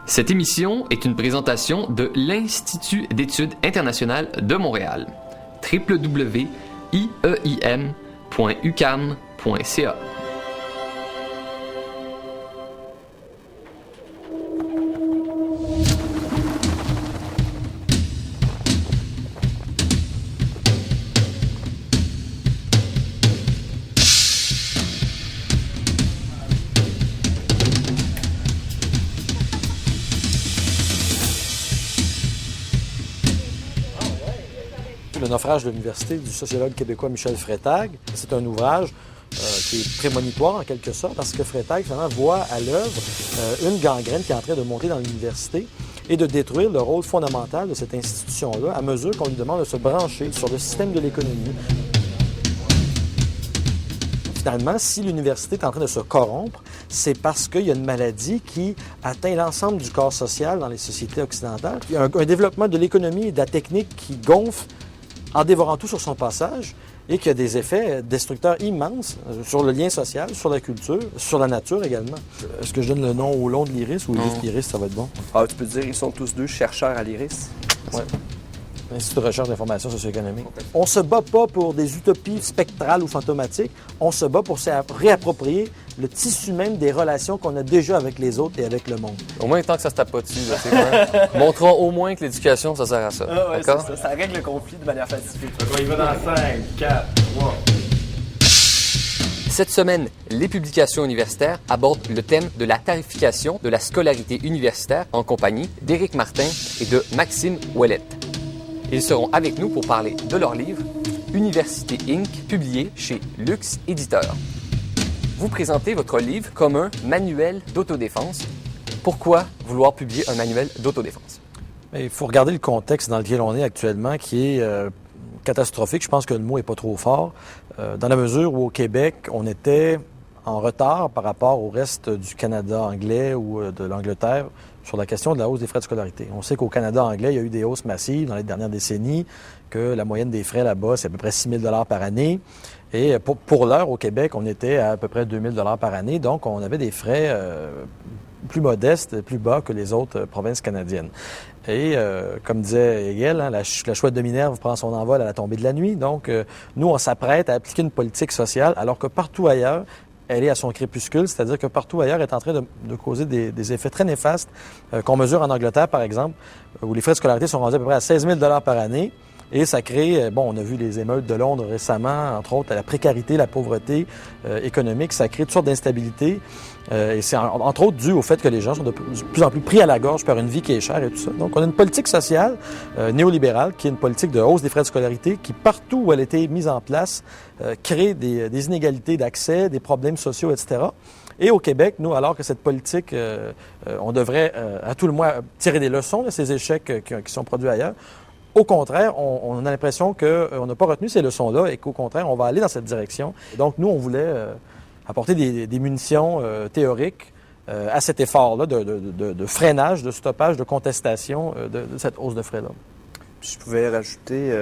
Cette émission est une présentation de l'Institut d'études internationales de Montréal. www.ieim.ucam.ca. Le naufrage de l'université du sociologue québécois Michel Freytag, c'est un ouvrage qui est prémonitoire en quelque sorte, parce que Freytag finalement voit à l'œuvre une gangrène qui est en train de monter dans l'université et de détruire le rôle fondamental de cette institution-là à mesure qu'on lui demande de se brancher sur le système de l'économie. Finalement, si l'université est en train de se corrompre, c'est parce qu'il y a une maladie qui atteint l'ensemble du corps social dans les sociétés occidentales. Il y a un développement de l'économie et de la technique qui gonfle en dévorant tout sur son passage et qui a des effets destructeurs immenses sur le lien social, sur la culture, sur la nature également. Est-ce que je donne le nom au long de l'IRIS ou juste l'IRIS, ça va être bon? Ah, tu peux dire ils sont tous deux chercheurs à l'IRIS. Oui. L'Institut de recherche d'information socio-économique. On ne se bat pas pour des utopies spectrales ou fantomatiques, on se bat pour se réapproprier le tissu même des relations qu'on a déjà avec les autres et avec le monde. Au moins, tant que ça se tape pas dessus, là, montrons au moins que l'éducation, ça sert à ça. Ah ouais, d'accord? ça règle le conflit de manière pacifique. Donc on y va dans 5, 4, 3. Cette semaine, les publications universitaires abordent le thème de la tarification de la scolarité universitaire en compagnie d'Éric Martin et de Maxime Ouellette. Ils seront avec nous pour parler de leur livre « Université Inc », publié chez Lux Éditeur. Vous présentez votre livre comme un manuel d'autodéfense. Pourquoi vouloir publier un manuel d'autodéfense? Il faut regarder le contexte dans lequel on est actuellement, qui est catastrophique. Je pense que le mot n'est pas trop fort, dans la mesure où au Québec, on était en retard par rapport au reste du Canada anglais ou de l'Angleterre sur la question de la hausse des frais de scolarité. On sait qu'au Canada anglais, il y a eu des hausses massives dans les dernières décennies, que la moyenne des frais là-bas, c'est à peu près 6 000 par année. Et pour l'heure, au Québec, on était à peu près 2 000 par année. Donc, on avait des frais plus modestes, plus bas que les autres provinces canadiennes. Et comme disait Hegel, hein, la chouette de Minerve prend son envol à la tombée de la nuit. Donc, nous, on s'apprête à appliquer une politique sociale, alors que partout ailleurs, elle est à son crépuscule, c'est-à-dire que partout ailleurs, elle est en train de causer des effets très néfastes qu'on mesure en Angleterre, par exemple, où les frais de scolarité sont rendus à peu près à 16 000 par année. Et ça crée, on a vu les émeutes de Londres récemment, entre autres, la précarité, la pauvreté économique, ça crée toutes sortes d'instabilités. Et c'est entre autres dû au fait que les gens sont de plus en plus pris à la gorge par une vie qui est chère et tout ça. Donc, on a une politique sociale néolibérale qui est une politique de hausse des frais de scolarité qui, partout où elle a été mise en place, crée des inégalités d'accès, des problèmes sociaux, etc. Et au Québec, nous, alors que cette politique, on devrait à tout le moins tirer des leçons de ces échecs qui sont produits ailleurs. Au contraire, on a l'impression qu'on n'a pas retenu ces leçons-là et qu'au contraire, on va aller dans cette direction. Donc, nous, on voulait apporter des munitions théoriques à cet effort-là de freinage, de stoppage, de contestation de cette hausse de frais-là. Je pouvais rajouter,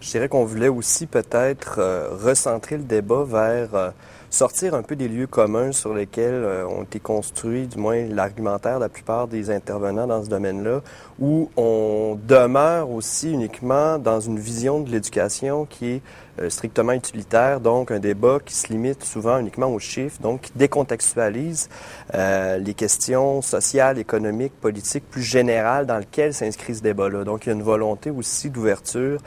je dirais qu'on voulait aussi peut-être recentrer le débat vers sortir un peu des lieux communs sur lesquels ont été construits, du moins l'argumentaire de la plupart des intervenants dans ce domaine-là, où on demeure aussi uniquement dans une vision de l'éducation qui est strictement utilitaire, donc un débat qui se limite souvent uniquement aux chiffres, donc qui décontextualise les questions sociales, économiques, politiques plus générales dans lesquelles s'inscrit ce débat-là. Donc il y a une volonté aussi d'ouverture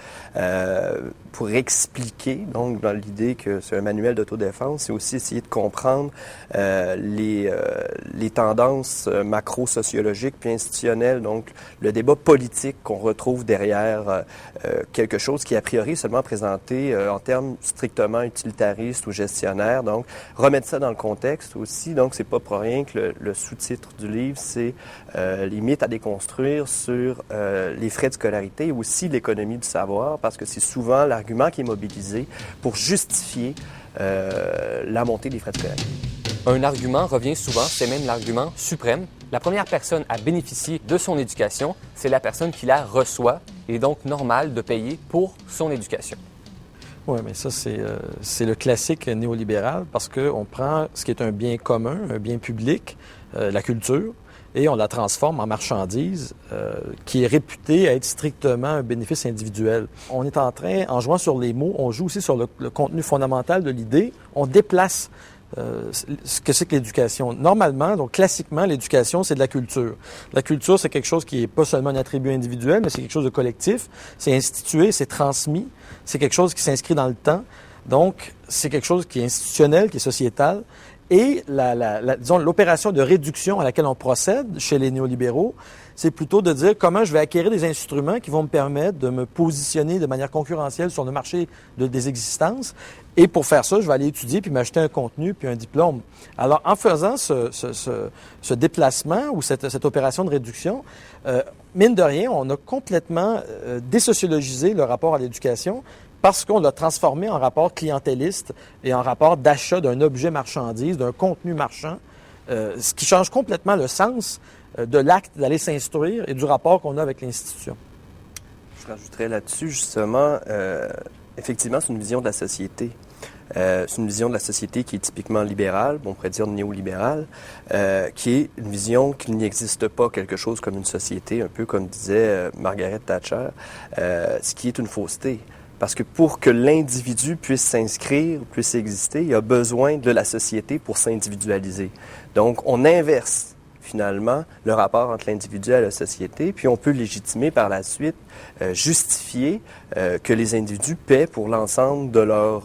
pour expliquer, donc dans l'idée que c'est un manuel d'autodéfense, c'est aussi essayer de comprendre les tendances macro-sociologiques puis institutionnelles, donc le débat politique qu'on retrouve derrière quelque chose qui est a priori seulement présenté en termes strictement utilitaristes ou gestionnaires. Donc, remettre ça dans le contexte aussi. Donc, c'est pas pour rien que le sous-titre du livre, c'est les mythes à déconstruire sur les frais de scolarité et aussi l'économie du savoir, parce que c'est souvent l'argument qui est mobilisé pour justifier la montée des frais de scolarité. Un argument revient souvent, c'est même l'argument suprême. La première personne à bénéficier de son éducation, c'est la personne qui la reçoit. Il est donc normal de payer pour son éducation. Oui, mais ça, c'est le classique néolibéral parce qu'on prend ce qui est un bien commun, un bien public, la culture, et on la transforme en marchandise qui est réputée à être strictement un bénéfice individuel. On est en train, en jouant sur les mots, on joue aussi sur le contenu fondamental de l'idée, on déplace ce que c'est que l'éducation. Normalement, donc classiquement, l'éducation, c'est de la culture. La culture, c'est quelque chose qui est pas seulement un attribut individuel, mais c'est quelque chose de collectif. C'est institué, c'est transmis. C'est quelque chose qui s'inscrit dans le temps. Donc, c'est quelque chose qui est institutionnel, qui est sociétal. Et disons, l'opération de réduction à laquelle on procède chez les néolibéraux, c'est plutôt de dire comment je vais acquérir des instruments qui vont me permettre de me positionner de manière concurrentielle sur le marché des existences. Et pour faire ça, je vais aller étudier puis m'acheter un contenu puis un diplôme. Alors, en faisant ce déplacement ou cette opération de réduction, mine de rien, on a complètement désociologisé le rapport à l'éducation parce qu'on l'a transformé en rapport clientéliste et en rapport d'achat d'un objet marchandise, d'un contenu marchand, ce qui change complètement le sens de l'acte d'aller s'instruire et du rapport qu'on a avec l'institution. Je rajouterais là-dessus, justement, effectivement, c'est une vision de la société. C'est une vision de la société qui est typiquement libérale, on pourrait dire néolibérale, qui est une vision qu'il n'existe pas quelque chose comme une société, un peu comme disait Margaret Thatcher, ce qui est une fausseté. Parce que pour que l'individu puisse s'inscrire, puisse exister, il a besoin de la société pour s'individualiser. Donc, on inverse finalement le rapport entre l'individu et la société, puis on peut légitimer par la suite, justifier que les individus paient pour l'ensemble de leur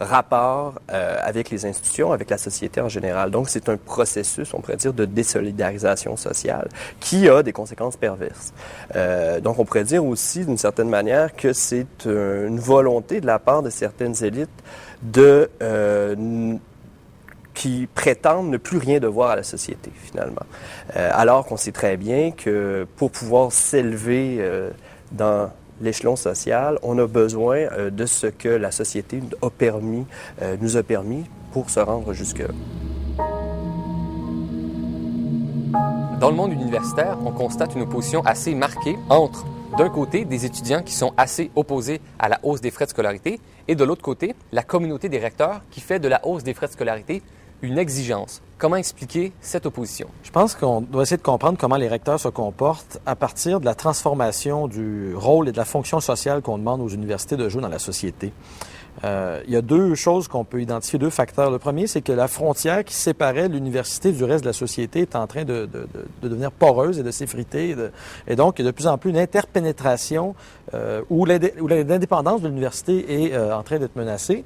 rapport avec les institutions, avec la société en général. Donc, c'est un processus, on pourrait dire, de désolidarisation sociale qui a des conséquences perverses. Donc, on pourrait dire aussi, d'une certaine manière, que c'est une volonté de la part de certaines élites qui prétendent ne plus rien devoir à la société, finalement. Alors qu'on sait très bien que pour pouvoir s'élever dans l'échelon social, on a besoin de ce que la société nous a permis pour se rendre jusque-là. Dans le monde universitaire, on constate une opposition assez marquée entre, d'un côté, des étudiants qui sont assez opposés à la hausse des frais de scolarité et de l'autre côté, la communauté des recteurs qui fait de la hausse des frais de scolarité une exigence. Comment expliquer cette opposition? Je pense qu'on doit essayer de comprendre comment les recteurs se comportent à partir de la transformation du rôle et de la fonction sociale qu'on demande aux universités de jouer dans la société. Il y a deux choses qu'on peut identifier, deux facteurs. Le premier, c'est que la frontière qui séparait l'université du reste de la société est en train de devenir poreuse et de s'effriter. Et donc, il y a de plus en plus une interpénétration où l'indépendance de l'université est en train d'être menacée.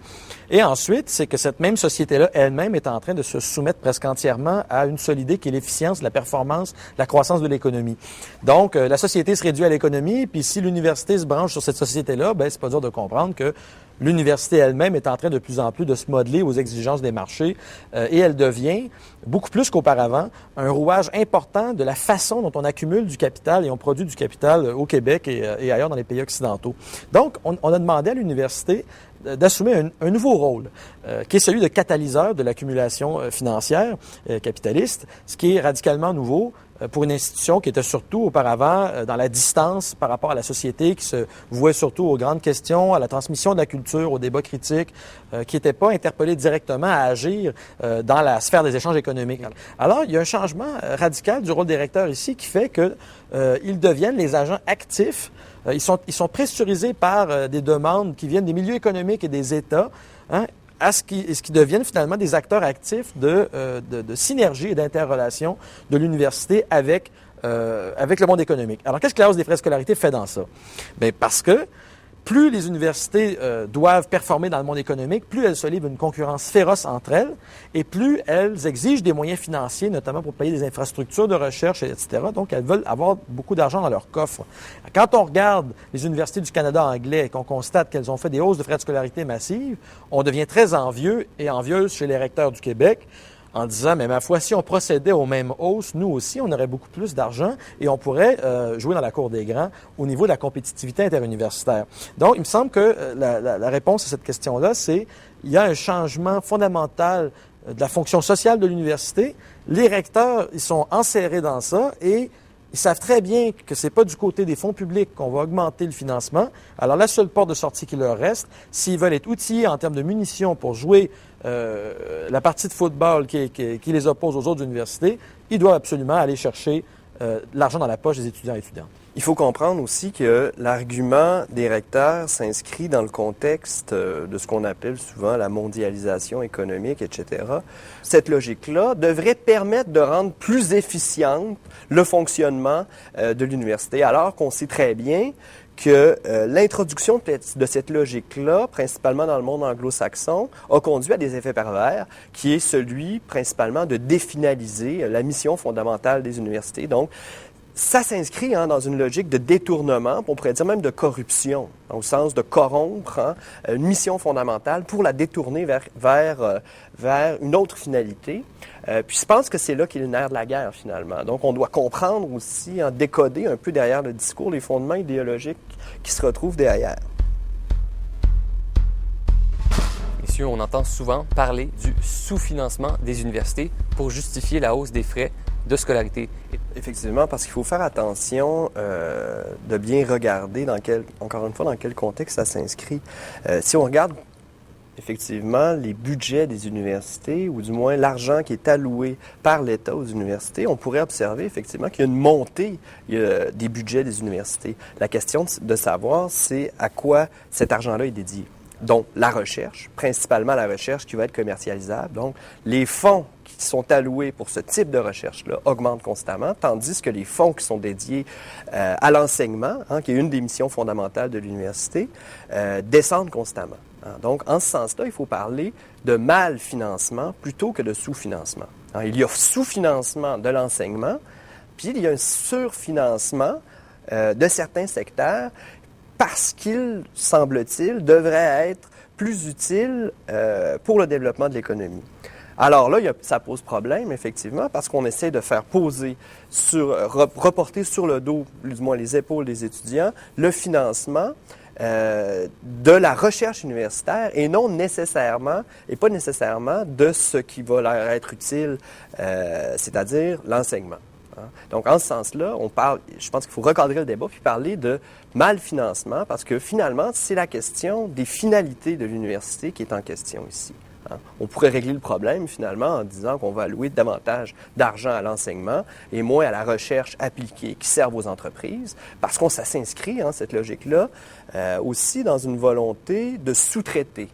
Et ensuite, c'est que cette même société-là elle-même est en train de se soumettre presque entièrement à une seule idée qui est l'efficience, la performance, la croissance de l'économie. Donc, la société se réduit à l'économie, puis si l'université se branche sur cette société-là, ben c'est pas dur de comprendre que l'université elle-même est en train de plus en plus de se modeler aux exigences des marchés et elle devient, beaucoup plus qu'auparavant, un rouage important de la façon dont on accumule du capital et on produit du capital au Québec et ailleurs dans les pays occidentaux. Donc, on a demandé à l'université d'assumer un nouveau rôle, qui est celui de catalyseur de l'accumulation financière capitaliste, ce qui est radicalement nouveau pour une institution qui était surtout auparavant dans la distance par rapport à la société, qui se vouait surtout aux grandes questions, à la transmission de la culture, au débat critique, qui n'était pas interpellée directement à agir dans la sphère des échanges économiques. Alors, il y a un changement radical du rôle des recteurs ici qui fait qu'ils deviennent les agents actifs. Ils sont pressurisés par des demandes qui viennent des milieux économiques et des États, à ce qui deviennent finalement des acteurs actifs de synergie et d'interrelation de l'université avec le monde économique. Alors, qu'est-ce que la hausse des frais de scolarité fait dans ça? Bien, parce que plus les universités doivent performer dans le monde économique, plus elles se livrent une concurrence féroce entre elles et plus elles exigent des moyens financiers, notamment pour payer des infrastructures de recherche, etc. Donc, elles veulent avoir beaucoup d'argent dans leur coffre. Quand on regarde les universités du Canada anglais et qu'on constate qu'elles ont fait des hausses de frais de scolarité massives, on devient très envieux et envieuse chez les recteurs du Québec en disant, mais ma foi, si on procédait aux mêmes hausses, nous aussi, on aurait beaucoup plus d'argent et on pourrait jouer dans la cour des grands au niveau de la compétitivité interuniversitaire. Donc, il me semble que la réponse à cette question-là, c'est il y a un changement fondamental de la fonction sociale de l'université. Les recteurs, ils sont enserrés dans ça et Ils savent très bien que c'est pas du côté des fonds publics qu'on va augmenter le financement. Alors, la seule porte de sortie qui leur reste, s'ils veulent être outillés en termes de munitions pour jouer la partie de football qui les oppose aux autres universités, ils doivent absolument aller chercher l'argent dans la poche des étudiants et étudiantes. Il faut comprendre aussi que l'argument des recteurs s'inscrit dans le contexte de ce qu'on appelle souvent la mondialisation économique, etc. Cette logique-là devrait permettre de rendre plus efficiente le fonctionnement de l'université, alors qu'on sait très bien que l'introduction de cette logique-là, principalement dans le monde anglo-saxon, a conduit à des effets pervers, qui est celui principalement de définaliser la mission fondamentale des universités. Donc, ça s'inscrit dans une logique de détournement, on pourrait dire même de corruption, au sens de corrompre une mission fondamentale pour la détourner vers une autre finalité. Puis je pense que c'est là qu'est le nerf de la guerre, finalement. Donc on doit comprendre aussi, décoder un peu derrière le discours, les fondements idéologiques qui se retrouvent derrière. Messieurs, on entend souvent parler du sous-financement des universités pour justifier la hausse des frais de scolarité. Effectivement, parce qu'il faut faire attention de bien regarder encore une fois, dans quel contexte ça s'inscrit. Si on regarde effectivement les budgets des universités, ou du moins l'argent qui est alloué par l'État aux universités, on pourrait observer effectivement qu'il y a une montée des budgets des universités. La question de savoir, c'est à quoi cet argent-là est dédié. Donc, la recherche, principalement la recherche qui va être commercialisable. Donc, les fonds qui sont alloués pour ce type de recherche-là augmentent constamment, tandis que les fonds qui sont dédiés à l'enseignement, qui est une des missions fondamentales de l'université, descendent constamment. Donc, en ce sens-là, il faut parler de mal-financement plutôt que de sous-financement. Il y a sous-financement de l'enseignement, puis il y a un surfinancement de certains secteurs parce qu'il, semble-t-il, devrait être plus utile pour le développement de l'économie. Alors là, ça pose problème, effectivement, parce qu'on essaie de faire reporter sur le dos, du moins les épaules des étudiants, le financement de la recherche universitaire et pas nécessairement de ce qui va leur être utile, c'est-à-dire l'enseignement. Donc, en ce sens-là, je pense qu'il faut recadrer le débat puis parler de mal-financement parce que finalement, c'est la question des finalités de l'université qui est en question ici. On pourrait régler le problème finalement en disant qu'on va allouer davantage d'argent à l'enseignement et moins à la recherche appliquée qui serve aux entreprises parce qu'on ça s'inscrit, cette logique-là, aussi dans une volonté de sous-traiter.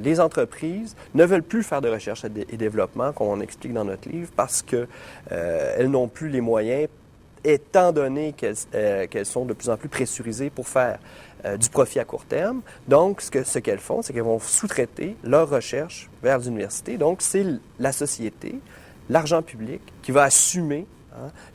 Les entreprises ne veulent plus faire de recherche et développement, comme on explique dans notre livre, parce qu'elles n'ont plus les moyens, étant donné qu'elles sont de plus en plus pressurisées pour faire du profit à court terme. Donc, ce qu'elles font, c'est qu'elles vont sous-traiter leur recherche vers l'université. Donc, c'est la société, l'argent public, qui va assumer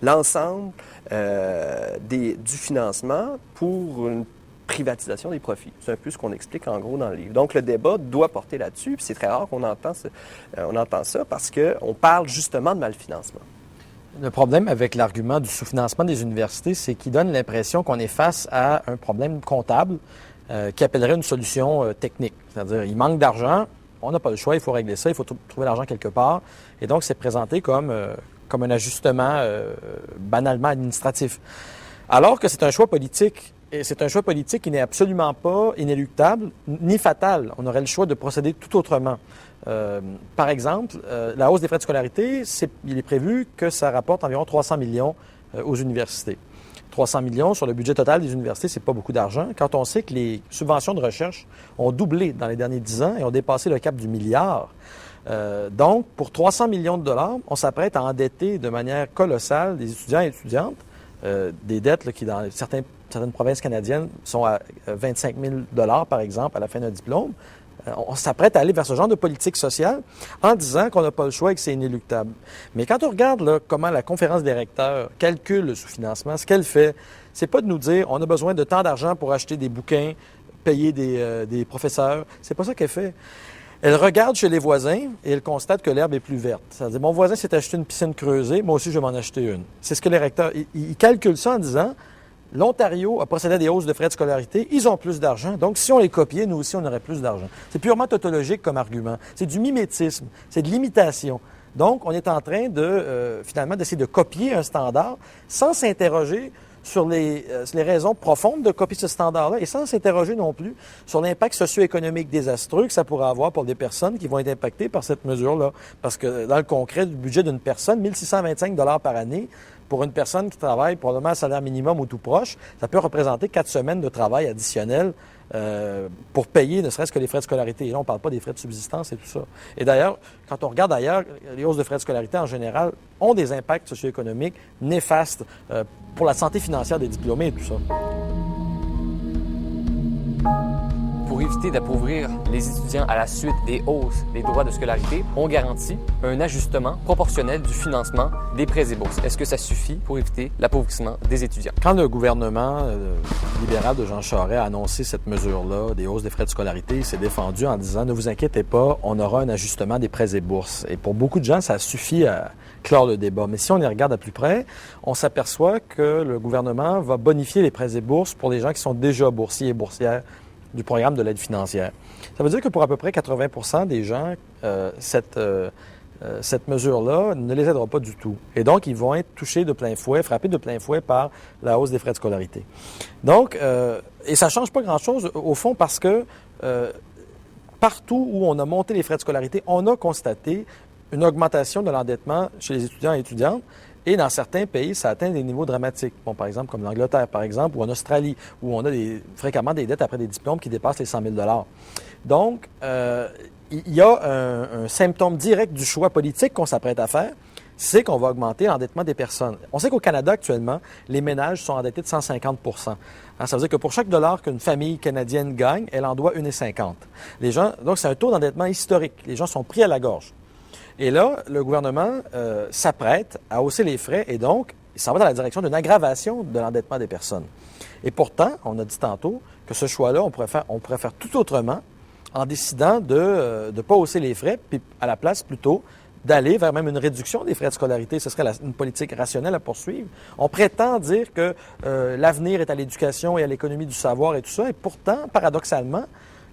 l'ensemble du financement pour une privatisation des profits. C'est un peu ce qu'on explique en gros dans le livre. Donc, le débat doit porter là-dessus, puis c'est très rare qu'on entend ça parce qu'on parle justement de mal-financement. Le problème avec l'argument du sous-financement des universités, c'est qu'il donne l'impression qu'on est face à un problème comptable qui appellerait une solution technique. C'est-à-dire, il manque d'argent, on n'a pas le choix, il faut régler ça, il faut trouver l'argent quelque part. Et donc, c'est présenté comme un ajustement banalement administratif. Alors que c'est un choix politique. Et c'est un choix politique qui n'est absolument pas inéluctable ni fatal. On aurait le choix de procéder tout autrement. Par exemple, la hausse des frais de scolarité, il est prévu que ça rapporte environ 300 millions aux universités. 300 millions sur le budget total des universités, c'est pas beaucoup d'argent. Quand on sait que les subventions de recherche ont doublé dans les derniers 10 ans et ont dépassé le cap du milliard. Donc, pour 300 millions de dollars, on s'apprête à endetter de manière colossale des étudiants et étudiantes, des dettes qui, dans certaines provinces canadiennes, sont à 25 000 $ par exemple, à la fin d'un diplôme. On s'apprête à aller vers ce genre de politique sociale en disant qu'on n'a pas le choix et que c'est inéluctable. Mais quand on regarde comment la conférence des recteurs calcule le sous-financement, ce qu'elle fait, c'est pas de nous dire on a besoin de tant d'argent pour acheter des bouquins, payer des professeurs. C'est pas ça qu'elle fait. Elle regarde chez les voisins et elle constate que l'herbe est plus verte. C'est-à-dire, mon voisin s'est acheté une piscine creusée, moi aussi je vais m'en acheter une. C'est ce que les recteurs, ils calculent ça en disant l'Ontario a procédé à des hausses de frais de scolarité, ils ont plus d'argent, donc si on les copiait, nous aussi on aurait plus d'argent. C'est purement tautologique comme argument. C'est du mimétisme, c'est de l'imitation. Donc, on est en train de, finalement, d'essayer de copier un standard sans s'interroger sur les raisons profondes de copier ce standard-là et sans s'interroger non plus sur l'impact socio-économique désastreux que ça pourrait avoir pour des personnes qui vont être impactées par cette mesure-là. Parce que dans le concret du budget d'une personne, 1 625 $ par année, pour une personne qui travaille probablement à salaire minimum ou tout proche, ça peut représenter 4 semaines de travail additionnel pour payer ne serait-ce que les frais de scolarité. Et là, on ne parle pas des frais de subsistance et tout ça. Et d'ailleurs, quand on regarde ailleurs, les hausses de frais de scolarité en général ont des impacts socio-économiques néfastes pour la santé financière des diplômés et tout ça. Pour éviter d'appauvrir les étudiants à la suite des hausses des droits de scolarité, on garantit un ajustement proportionnel du financement des prêts et bourses. Est-ce que ça suffit pour éviter l'appauvrissement des étudiants? Quand le gouvernement libéral de Jean Charest a annoncé cette mesure-là, des hausses des frais de scolarité, il s'est défendu en disant « Ne vous inquiétez pas, on aura un ajustement des prêts et bourses ». Et pour beaucoup de gens, ça suffit à clore le débat. Mais si on les regarde à plus près, on s'aperçoit que le gouvernement va bonifier les prêts et bourses pour les gens qui sont déjà boursiers et boursières du programme de l'aide financière. Ça veut dire que pour à peu près 80 % des gens, cette mesure-là ne les aidera pas du tout. Et donc, ils vont être touchés de plein fouet, frappés de plein fouet par la hausse des frais de scolarité. Donc, et ça ne change pas grand-chose au fond parce que partout où on a monté les frais de scolarité, on a constaté une augmentation de l'endettement chez les étudiants et étudiantes. Et dans certains pays, ça atteint des niveaux dramatiques. Bon, par exemple, comme l'Angleterre, par exemple, ou en Australie, où on a fréquemment des dettes après des diplômes qui dépassent les 100 000 $. Donc, il y a un symptôme direct du choix politique qu'on s'apprête à faire, c'est qu'on va augmenter l'endettement des personnes. On sait qu'au Canada, actuellement, les ménages sont endettés de 150 %. Ça veut dire que pour chaque dollar qu'une famille canadienne gagne, elle en doit 1,50 $. Les gens, donc, c'est un taux d'endettement historique. Les gens sont pris à la gorge. Et là, le gouvernement s'apprête à hausser les frais et donc, il s'en va dans la direction d'une aggravation de l'endettement des personnes. Et pourtant, on a dit tantôt que ce choix-là, on pourrait faire tout autrement en décidant de ne pas hausser les frais, puis à la place plutôt d'aller vers même une réduction des frais de scolarité. Ce serait une politique rationnelle à poursuivre. On prétend dire que l'avenir est à l'éducation et à l'économie du savoir et tout ça, et pourtant, paradoxalement,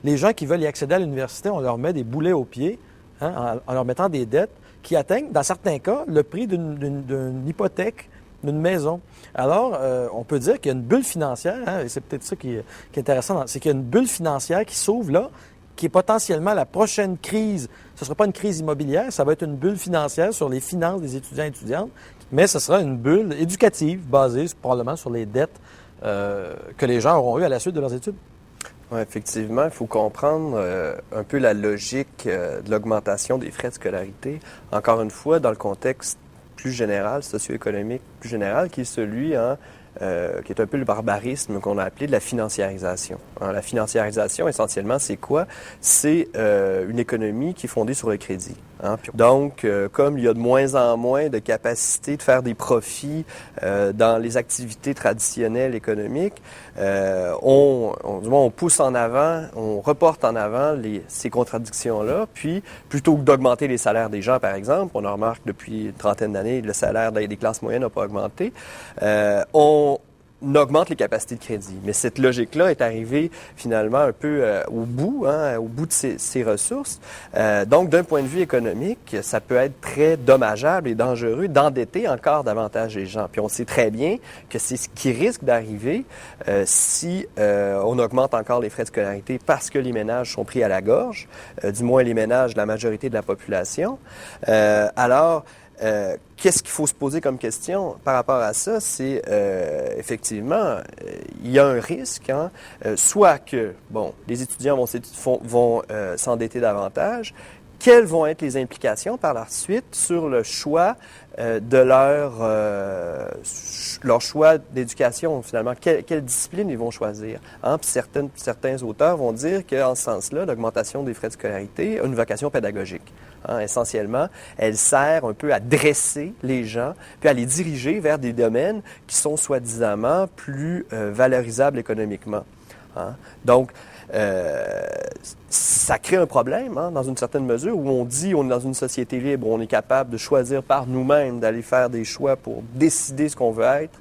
les gens qui veulent y accéder à l'université, on leur met des boulets aux pieds, en leur mettant des dettes qui atteignent, dans certains cas, le prix d'une hypothèque, d'une maison. Alors, on peut dire qu'il y a une bulle financière, et c'est peut-être ça qui est intéressant, c'est qu'il y a une bulle financière qui s'ouvre là, qui est potentiellement la prochaine crise. Ce ne sera pas une crise immobilière, ça va être une bulle financière sur les finances des étudiants et étudiantes, mais ce sera une bulle éducative basée probablement sur les dettes que les gens auront eues à la suite de leurs études. Oui, effectivement, il faut comprendre un peu la logique de l'augmentation des frais de scolarité. Encore une fois, dans le contexte plus général, socio-économique plus général, qui est celui qui est un peu le barbarisme qu'on a appelé de la financiarisation. La financiarisation, essentiellement, c'est quoi? C'est une économie qui est fondée sur le crédit. Donc, comme il y a de moins en moins de capacité de faire des profits dans les activités traditionnelles économiques, on pousse en avant, on reporte en avant ces contradictions-là, puis plutôt que d'augmenter les salaires des gens, par exemple, on en remarque depuis une trentaine d'années, le salaire des classes moyennes n'a pas augmenté, on augmente les capacités de crédit. Mais cette logique-là est arrivée finalement un peu au bout de ses ressources. Donc, d'un point de vue économique, ça peut être très dommageable et dangereux d'endetter encore davantage les gens. Puis on sait très bien que c'est ce qui risque d'arriver si on augmente encore les frais de scolarité parce que les ménages sont pris à la gorge, du moins les ménages de la majorité de la population. Qu'est-ce qu'il faut se poser comme question par rapport à ça? C'est effectivement, il y a un risque, soit que, les étudiants vont s'endetter davantage. Quelles vont être les implications par la suite sur le choix de leur choix d'éducation, finalement? Quelle discipline ils vont choisir? Puis certains auteurs vont dire qu'en ce sens-là, l'augmentation des frais de scolarité a une vocation pédagogique. Essentiellement, elle sert un peu à dresser les gens, puis à les diriger vers des domaines qui sont soi-disant plus valorisables économiquement. Donc, ça crée un problème, dans une certaine mesure, où on dit on est dans une société libre, où on est capable de choisir par nous-mêmes, d'aller faire des choix pour décider ce qu'on veut être.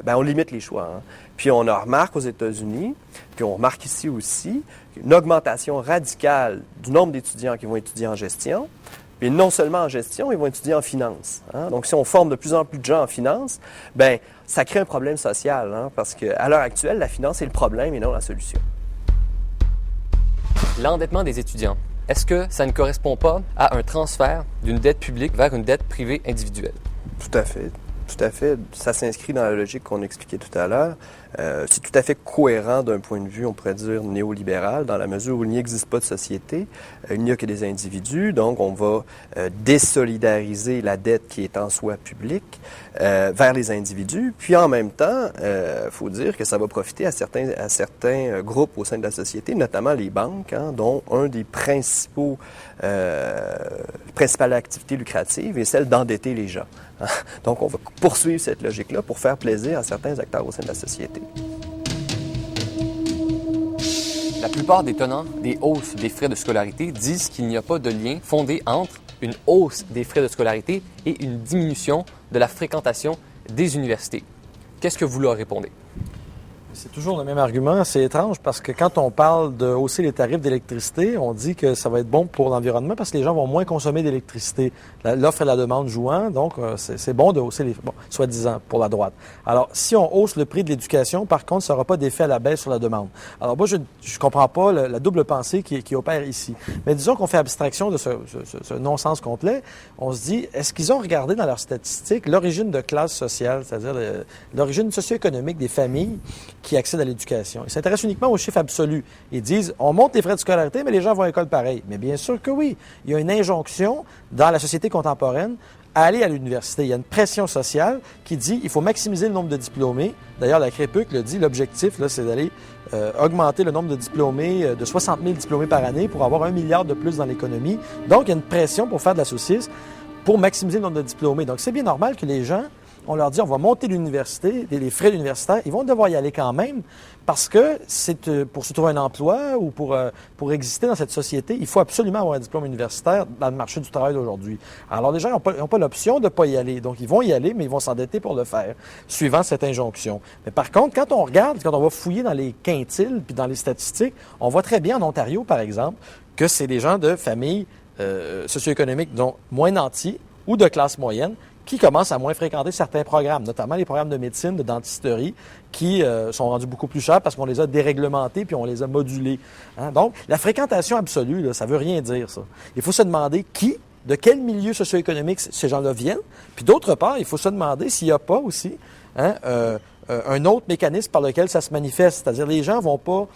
On limite les choix. Puis on en remarque aux États-Unis, puis on remarque ici aussi, une augmentation radicale du nombre d'étudiants qui vont étudier en gestion. Et non seulement en gestion, ils vont étudier en finance. Hein? Donc, si on forme de plus en plus de gens en finance, ben ça crée un problème social, hein? Parce qu'à l'heure actuelle, la finance est le problème et non la solution. L'endettement des étudiants, est-ce que ça ne correspond pas à un transfert d'une dette publique vers une dette privée individuelle? Tout à fait. Tout à fait. Ça s'inscrit dans la logique qu'on expliquait tout à l'heure. C'est tout à fait cohérent d'un point de vue, on pourrait dire, néolibéral, dans la mesure où il n'y existe pas de société, il n'y a que des individus, donc on va désolidariser la dette qui est en soi publique vers les individus, puis en même temps, faut dire que ça va profiter à certains groupes au sein de la société, notamment les banques, hein, dont un des principales activités lucratives est celle d'endetter les gens. Donc, on va poursuivre cette logique-là pour faire plaisir à certains acteurs au sein de la société. La plupart des tenants des hausses des frais de scolarité disent qu'il n'y a pas de lien fondé entre une hausse des frais de scolarité et une diminution de la fréquentation des universités. Qu'est-ce que vous leur répondez? C'est toujours le même argument. C'est étrange parce que quand on parle de hausser les tarifs d'électricité, on dit que ça va être bon pour l'environnement parce que les gens vont moins consommer d'électricité. L'offre et la demande jouant, donc c'est bon de hausser les... Bon, soi-disant, pour la droite. Alors, si on hausse le prix de l'éducation, par contre, ça n'aura pas d'effet à la baisse sur la demande. Alors moi, je comprends pas la double pensée qui opère ici. Mais disons qu'on fait abstraction de ce non-sens complet. On se dit, est-ce qu'ils ont regardé dans leurs statistiques l'origine de classe sociale, c'est-à-dire l'origine socio-économique des familles qui accèdent à l'éducation? Ils s'intéressent uniquement aux chiffres absolus. Ils disent, on monte les frais de scolarité, mais les gens vont à l'école pareil. Mais bien sûr que oui. Il y a une injonction dans la société contemporaine à aller à l'université. Il y a une pression sociale qui dit il faut maximiser le nombre de diplômés. D'ailleurs, la CREPUC le dit, l'objectif, là, c'est d'aller augmenter le nombre de diplômés de 60 000 diplômés par année pour avoir 1 milliard de plus dans l'économie. Donc, il y a une pression pour faire de la saucisse pour maximiser le nombre de diplômés. Donc, c'est bien normal que les gens, on leur dit, on va monter l'université, les frais universitaires, ils vont devoir y aller quand même parce que c'est pour se trouver un emploi ou pour exister dans cette société, il faut absolument avoir un diplôme universitaire dans le marché du travail d'aujourd'hui. Alors, les gens n'ont pas l'option de ne pas y aller. Donc, ils vont y aller, mais ils vont s'endetter pour le faire, suivant cette injonction. Mais par contre, quand on va fouiller dans les quintiles puis dans les statistiques, on voit très bien en Ontario, par exemple, que c'est des gens de familles socio-économiques, dont moins nantis ou de classe moyenne, qui commencent à moins fréquenter certains programmes, notamment les programmes de médecine, de dentisterie, qui sont rendus beaucoup plus chers parce qu'on les a déréglementés puis on les a modulés. Hein? Donc, la fréquentation absolue, là, ça veut rien dire, ça. Il faut se demander de quel milieu socio-économique ces gens-là viennent. Puis d'autre part, il faut se demander s'il n'y a pas aussi un autre mécanisme par lequel ça se manifeste. C'est-à-dire, les gens vont pas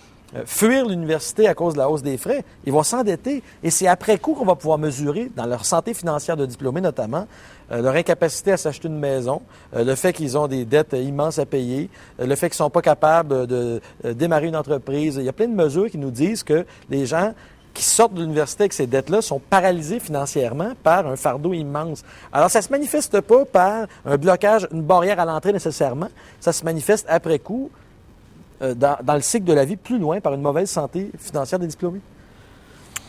fuir l'université à cause de la hausse des frais. Ils vont s'endetter. Et c'est après coup qu'on va pouvoir mesurer, dans leur santé financière de diplômés notamment, leur incapacité à s'acheter une maison, le fait qu'ils ont des dettes immenses à payer, le fait qu'ils ne sont pas capables de démarrer une entreprise. Il y a plein de mesures qui nous disent que les gens qui sortent de l'université avec ces dettes-là sont paralysés financièrement par un fardeau immense. Alors, ça ne se manifeste pas par un blocage, une barrière à l'entrée nécessairement. Ça se manifeste après coup dans le cycle de la vie plus loin par une mauvaise santé financière des diplômés.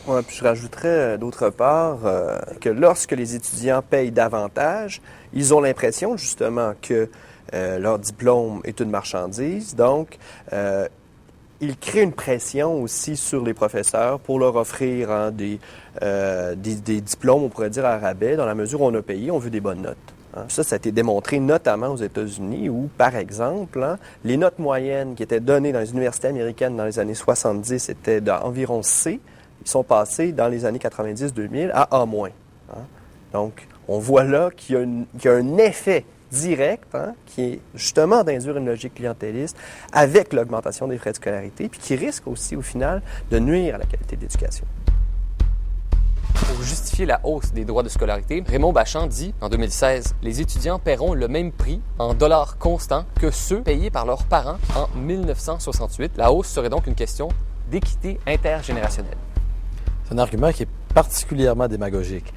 Ouais, puis je rajouterais d'autre part que lorsque les étudiants payent davantage, ils ont l'impression justement que leur diplôme est une marchandise. Donc, ils créent une pression aussi sur les professeurs pour leur offrir des diplômes, on pourrait dire à rabais, dans la mesure où on a payé, on veut des bonnes notes. Ça a été démontré notamment aux États-Unis où, par exemple, les notes moyennes qui étaient données dans les universités américaines dans les années 70 étaient d'environ C. Ils sont passés dans les années 90-2000 à A-. Donc, on voit là qu'il y a un effet direct qui est justement d'induire une logique clientéliste avec l'augmentation des frais de scolarité puis qui risque aussi, au final, de nuire à la qualité de l'éducation. Pour justifier la hausse des droits de scolarité, Raymond Bachand dit, en 2016, les étudiants paieront le même prix en dollars constants que ceux payés par leurs parents en 1968. La hausse serait donc une question d'équité intergénérationnelle. C'est un argument qui est particulièrement démagogique.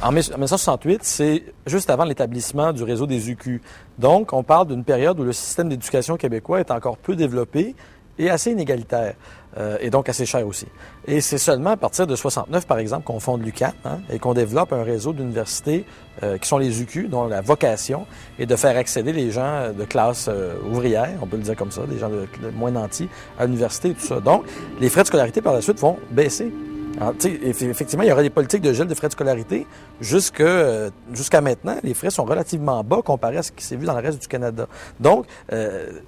En 1968, c'est juste avant l'établissement du réseau des UQ. Donc, on parle d'une période où le système d'éducation québécois est encore peu développé et assez inégalitaire, et donc assez cher aussi. Et c'est seulement à partir de 69, par exemple, qu'on fonde l'UQAM et qu'on développe un réseau d'universités qui sont les UQ, dont la vocation est de faire accéder les gens de classe ouvrière, on peut le dire comme ça, des gens de moins nantis, à l'université et tout ça. Donc, les frais de scolarité par la suite vont baisser. Alors, effectivement, il y aurait des politiques de gel de frais de scolarité. Jusqu'à maintenant, les frais sont relativement bas comparés à ce qui s'est vu dans le reste du Canada. Donc,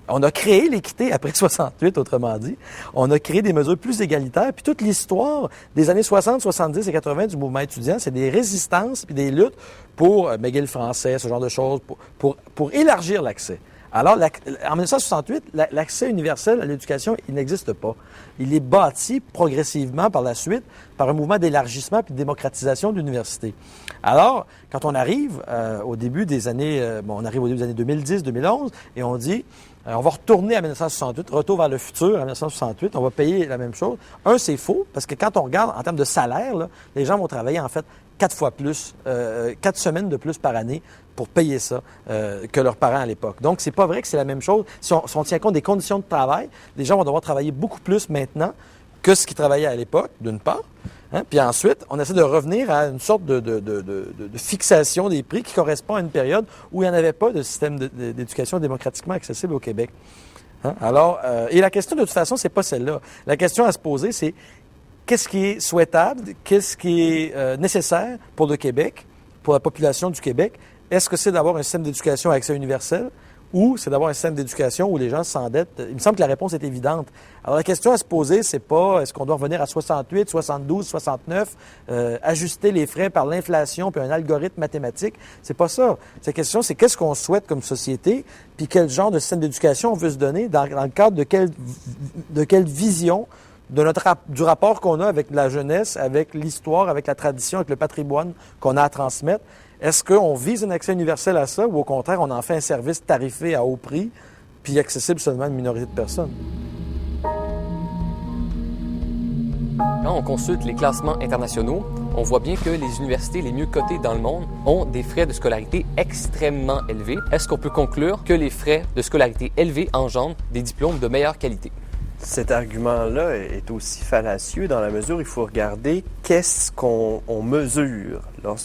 on a créé l'équité après 68, autrement dit. On a créé des mesures plus égalitaires. Puis toute l'histoire des années 60, 70 et 80 du mouvement étudiant, c'est des résistances puis des luttes pour McGill français, ce genre de choses, pour élargir l'accès. Alors, en 1968, l'accès universel à l'éducation, il n'existe pas. Il est bâti progressivement par la suite par un mouvement d'élargissement puis de démocratisation de l'université. Alors, quand on arrive au début des années 2010, 2011, et on dit, on va retourner à 1968, retour vers le futur à 1968, on va payer la même chose. C'est faux, parce que quand on regarde en termes de salaire, là, les gens vont travailler en fait 4 fois plus, 4 semaines de plus par année pour payer ça que leurs parents à l'époque. Donc, c'est pas vrai que c'est la même chose. Si on tient compte des conditions de travail, les gens vont devoir travailler beaucoup plus maintenant que ce qu'ils travaillaient à l'époque, d'une part. Hein? Puis ensuite, on essaie de revenir à une sorte de fixation des prix qui correspond à une période où il n'y en avait pas de système d'éducation démocratiquement accessible au Québec. Hein? Alors, et la question, de toute façon, c'est pas celle-là. La question à se poser, c'est qu'est-ce qui est souhaitable, qu'est-ce qui est nécessaire pour le Québec, pour la population du Québec? Est-ce que c'est d'avoir un système d'éducation à accès universel ou c'est d'avoir un système d'éducation où les gens s'endettent? Il me semble que la réponse est évidente. Alors, la question à se poser, c'est pas est-ce qu'on doit revenir à 68, 72, 69, ajuster les frais par l'inflation puis un algorithme mathématique. C'est pas ça. La question, c'est qu'est-ce qu'on souhaite comme société puis quel genre de système d'éducation on veut se donner dans le cadre de quelle vision du rapport qu'on a avec la jeunesse, avec l'histoire, avec la tradition, avec le patrimoine qu'on a à transmettre. Est-ce qu'on vise un accès universel à ça ou au contraire, on en fait un service tarifé à haut prix puis accessible seulement à une minorité de personnes? Quand on consulte les classements internationaux, on voit bien que les universités les mieux cotées dans le monde ont des frais de scolarité extrêmement élevés. Est-ce qu'on peut conclure que les frais de scolarité élevés engendrent des diplômes de meilleure qualité? Cet argument-là est aussi fallacieux dans la mesure où il faut regarder qu'est-ce qu'on mesure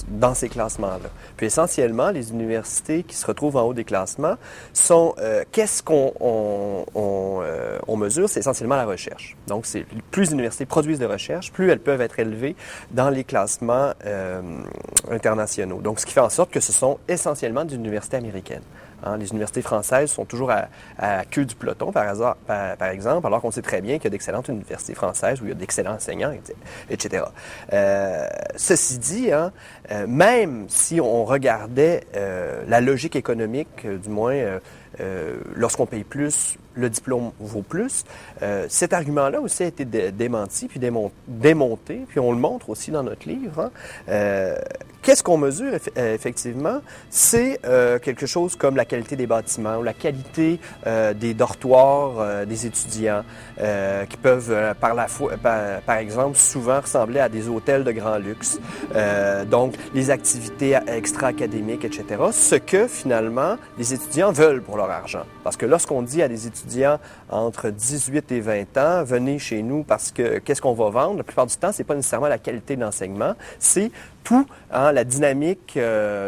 dans ces classements-là. Puis essentiellement, les universités qui se retrouvent en haut des classements sont qu'est-ce qu'on mesure, c'est essentiellement la recherche. Donc, plus les universités produisent de recherche, plus elles peuvent être élevées dans les classements internationaux. Donc, ce qui fait en sorte que ce sont essentiellement des universités américaines. Hein, les universités françaises sont toujours à la queue du peloton, par exemple, alors qu'on sait très bien qu'il y a d'excellentes universités françaises où il y a d'excellents enseignants, etc. Ceci dit, hein, même si on regardait la logique économique, du moins lorsqu'on paye plus, le diplôme vaut plus, cet argument-là aussi a été démenti puis démonté, puis on le montre aussi dans notre livre. Hein. Qu'est-ce qu'on mesure effectivement? C'est quelque chose comme la qualité des bâtiments ou la qualité des dortoirs des étudiants qui peuvent, par exemple, souvent ressembler à des hôtels de grand luxe. Donc, les activités extra-académiques, etc. Ce que, finalement, les étudiants veulent pour leur argent. Parce que lorsqu'on dit à des étudiants entre 18 et 20 ans, venez chez nous parce que qu'est-ce qu'on va vendre? La plupart du temps, c'est pas nécessairement la qualité de l'enseignement, c'est tout, hein, la dynamique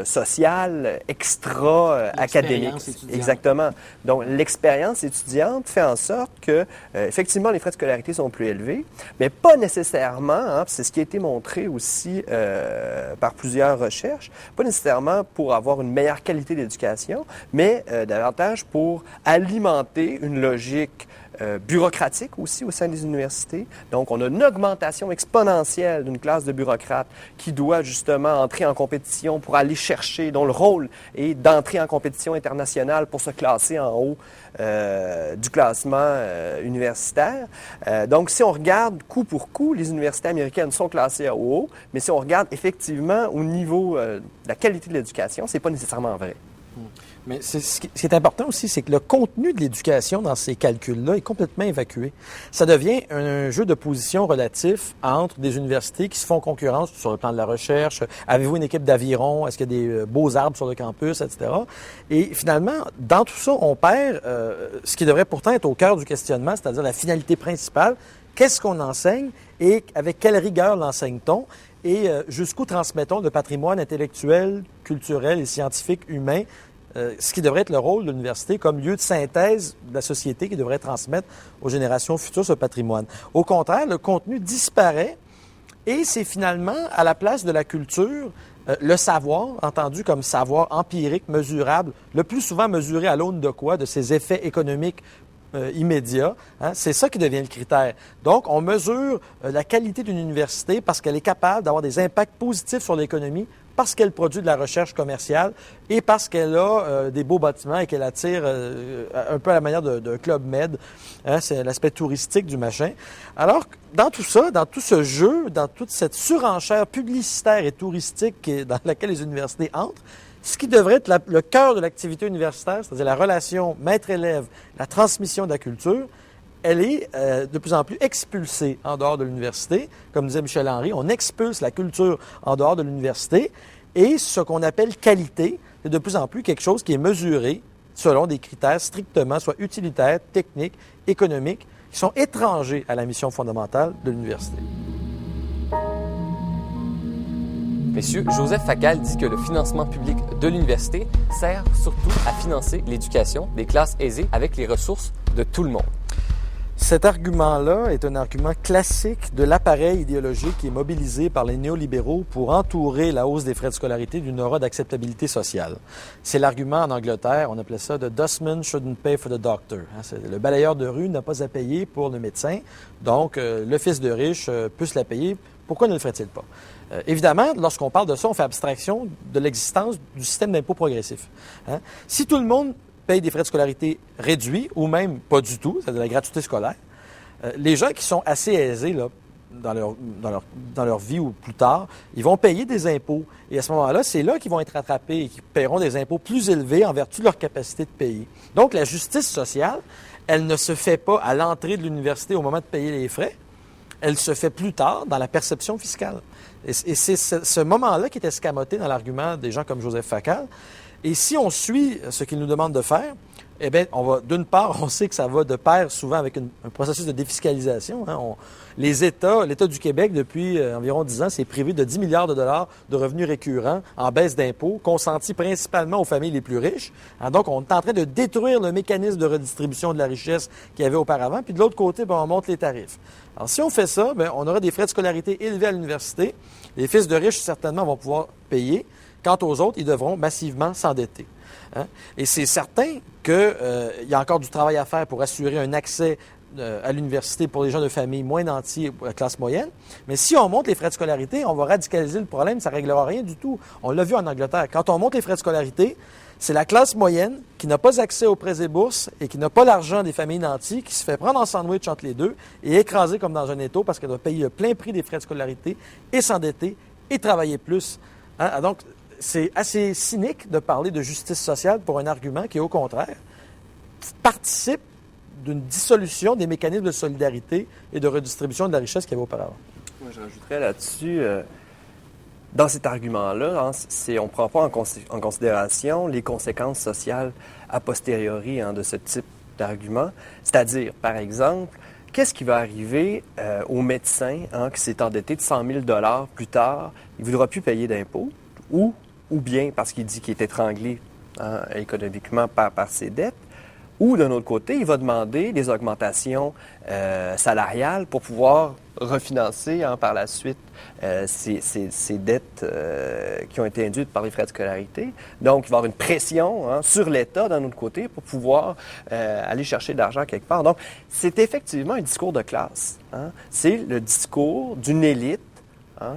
sociale extra-académique. Exactement. Donc, l'expérience étudiante fait en sorte que, effectivement, les frais de scolarité sont plus élevés, mais pas nécessairement, hein, c'est ce qui a été montré aussi par plusieurs recherches, pas nécessairement pour avoir une meilleure qualité d'éducation, mais davantage pour alimenter une logique bureaucratique aussi au sein des universités. Donc, on a une augmentation exponentielle d'une classe de bureaucrates qui doit justement entrer en compétition pour aller chercher, dont le rôle est d'entrer en compétition internationale pour se classer en haut du classement universitaire. Donc, si on regarde coup pour coup, les universités américaines sont classées en haut, mais si on regarde effectivement au niveau de la qualité de l'éducation, c'est pas nécessairement vrai. Mais ce qui est important aussi, c'est que le contenu de l'éducation dans ces calculs-là est complètement évacué. Ça devient un jeu de position relatif entre des universités qui se font concurrence sur le plan de la recherche. Avez-vous une équipe d'aviron? Est-ce qu'il y a des beaux arbres sur le campus, etc.? Et finalement, dans tout ça, on perd ce qui devrait pourtant être au cœur du questionnement, c'est-à-dire la finalité principale. Qu'est-ce qu'on enseigne et avec quelle rigueur l'enseigne-t-on? Et jusqu'où transmettons le patrimoine intellectuel, culturel et scientifique humain, ce qui devrait être le rôle de l'université comme lieu de synthèse de la société qui devrait transmettre aux générations futures ce patrimoine. Au contraire, le contenu disparaît Et c'est finalement, à la place de la culture, le savoir, entendu comme savoir empirique, mesurable, le plus souvent mesuré à l'aune de quoi? De ses effets économiques immédiats. Hein? C'est ça qui devient le critère. Donc, on mesure la qualité d'une université parce qu'elle est capable d'avoir des impacts positifs sur l'économie, parce qu'elle produit de la recherche commerciale et parce qu'elle a des beaux bâtiments et qu'elle attire un peu à la manière d'un Club Med. Hein, c'est l'aspect touristique du machin. Alors, dans tout ça, dans tout ce jeu, dans toute cette surenchère publicitaire et touristique dans laquelle les universités entrent, ce qui devrait être le cœur de l'activité universitaire, c'est-à-dire la relation maître-élève, la transmission de la culture, elle est de plus en plus expulsée en dehors de l'université. Comme disait Michel Henry, on expulse la culture en dehors de l'université. Et ce qu'on appelle qualité, c'est de plus en plus quelque chose qui est mesuré selon des critères strictement, soit utilitaires, techniques, économiques, qui sont étrangers à la mission fondamentale de l'université. Messieurs, Joseph Facal dit que le financement public de l'université sert surtout à financer l'éducation des classes aisées avec les ressources de tout le monde. Cet argument-là est un argument classique de l'appareil idéologique qui est mobilisé par les néolibéraux pour entourer la hausse des frais de scolarité d'une aura d'acceptabilité sociale. C'est l'argument en Angleterre, on appelait ça « the dustman shouldn't pay for the doctor ». Le balayeur de rue n'a pas à payer pour le médecin, donc le fils de riche peut se la payer, pourquoi ne le ferait-il pas? Évidemment, lorsqu'on parle de ça, on fait abstraction de l'existence du système d'impôt progressif. Hein? Si tout le monde paye des frais de scolarité réduits ou même pas du tout, c'est-à-dire la gratuité scolaire, les gens qui sont assez aisés là, dans leur vie ou plus tard, ils vont payer des impôts. Et à ce moment-là, c'est là qu'ils vont être rattrapés et qu'ils paieront des impôts plus élevés en vertu de leur capacité de payer. Donc, la justice sociale, elle ne se fait pas à l'entrée de l'université au moment de payer les frais, elle se fait plus tard dans la perception fiscale. Et c'est ce moment-là qui est escamoté dans l'argument des gens comme Joseph Facal. Et si on suit ce qu'il nous demande de faire, eh bien, d'une part, on sait que ça va de pair souvent avec un processus de défiscalisation. Hein. L'État du Québec, depuis environ 10 ans, s'est privé de 10 milliards de dollars de revenus récurrents en baisse d'impôts, consentis principalement aux familles les plus riches. Hein, donc, on est en train de détruire le mécanisme de redistribution de la richesse qu'il y avait auparavant. Puis de l'autre côté, on monte les tarifs. Alors, si on fait ça, on aura des frais de scolarité élevés à l'université. Les fils de riches, certainement, vont pouvoir payer. Quant aux autres, ils devront massivement s'endetter. Hein? Et c'est certain qu'il y a encore du travail à faire pour assurer un accès à l'université pour les gens de familles moins nantis et la classe moyenne. Mais si on monte les frais de scolarité, on va radicaliser le problème, ça ne réglera rien du tout. On l'a vu en Angleterre. Quand on monte les frais de scolarité, c'est la classe moyenne qui n'a pas accès aux prêts et bourses et qui n'a pas l'argent des familles nantis qui se fait prendre en sandwich entre les deux et écraser comme dans un étau parce qu'elle doit payer le plein prix des frais de scolarité et s'endetter et travailler plus. Hein? Donc, c'est assez cynique de parler de justice sociale pour un argument qui, au contraire, participe d'une dissolution des mécanismes de solidarité et de redistribution de la richesse qu'il y avait auparavant. Moi, je rajouterais là-dessus, dans cet argument-là, on ne prend pas en considération les conséquences sociales a posteriori de ce type d'argument. C'est-à-dire, par exemple, qu'est-ce qui va arriver au médecin qui s'est endetté de 100 000 $ plus tard? Il ne voudra plus payer d'impôts ou bien parce qu'il dit qu'il est étranglé économiquement par ses dettes, ou d'un autre côté, il va demander des augmentations salariales pour pouvoir refinancer par la suite ces dettes qui ont été induites par les frais de scolarité. Donc, il va y avoir une pression sur l'État d'un autre côté pour pouvoir aller chercher de l'argent quelque part. Donc, c'est effectivement un discours de classe. Hein. C'est le discours d'une élite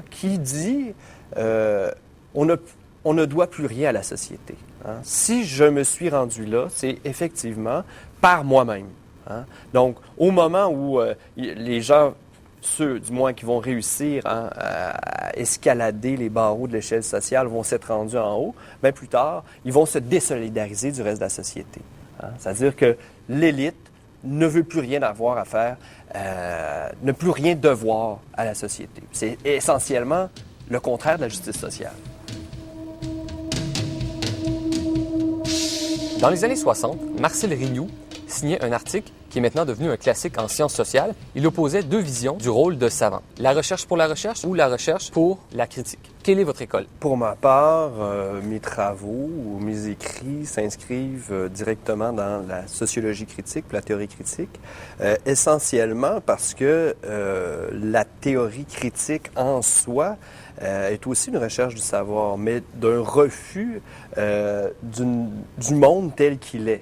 qui dit on ne doit plus rien à la société. Hein. Si je me suis rendu là, c'est effectivement par moi-même. Hein. Donc, au moment où les gens, ceux du moins qui vont réussir à escalader les barreaux de l'échelle sociale, vont s'être rendus en haut, bien plus tard, ils vont se désolidariser du reste de la société. Hein. C'est-à-dire que l'élite ne veut plus rien avoir à faire, ne plus rien devoir à la société. C'est essentiellement le contraire de la justice sociale. Dans les années 60, Marcel Rignoux signait un article qui est maintenant devenu un classique en sciences sociales. Il opposait deux visions du rôle de savant. La recherche pour la recherche ou la recherche pour la critique. Quelle est votre école? Pour ma part, mes travaux ou mes écrits s'inscrivent directement dans la sociologie critique, la théorie critique, essentiellement parce que la théorie critique en soi est aussi une recherche du savoir, mais d'un refus du monde tel qu'il est.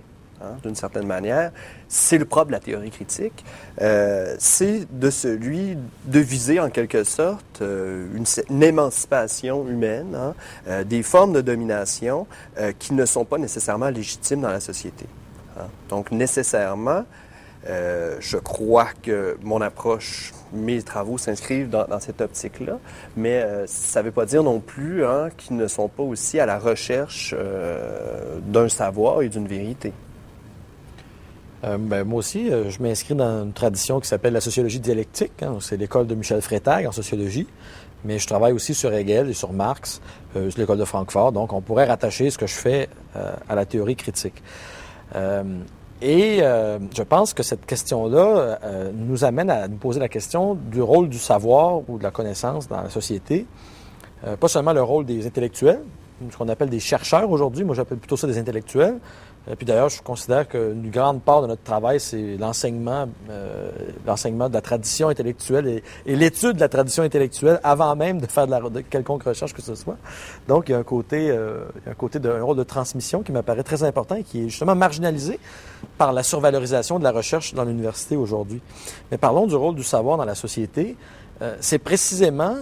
D'une certaine manière, c'est le propre de la théorie critique, c'est de celui de viser en quelque sorte une émancipation humaine, des formes de domination qui ne sont pas nécessairement légitimes dans la société. Donc nécessairement, je crois que mon approche, mes travaux s'inscrivent dans cette optique-là, mais ça ne veut pas dire non plus qu'ils ne sont pas aussi à la recherche d'un savoir et d'une vérité. Moi aussi, je m'inscris dans une tradition qui s'appelle la sociologie dialectique. C'est l'école de Michel Freytag en sociologie. Mais je travaille aussi sur Hegel et sur Marx, sur l'école de Francfort. Donc, on pourrait rattacher ce que je fais à la théorie critique. Je pense que cette question-là nous amène à nous poser la question du rôle du savoir ou de la connaissance dans la société. Pas seulement le rôle des intellectuels, ce qu'on appelle des chercheurs aujourd'hui. Moi, j'appelle plutôt ça des intellectuels. Puis d'ailleurs, je considère qu'une grande part de notre travail, c'est l'enseignement de la tradition intellectuelle et l'étude de la tradition intellectuelle avant même de faire de quelconque recherche que ce soit. Donc, il y a un côté d'un rôle de transmission qui m'apparaît très important et qui est justement marginalisé par la survalorisation de la recherche dans l'université aujourd'hui. Mais parlons du rôle du savoir dans la société. C'est précisément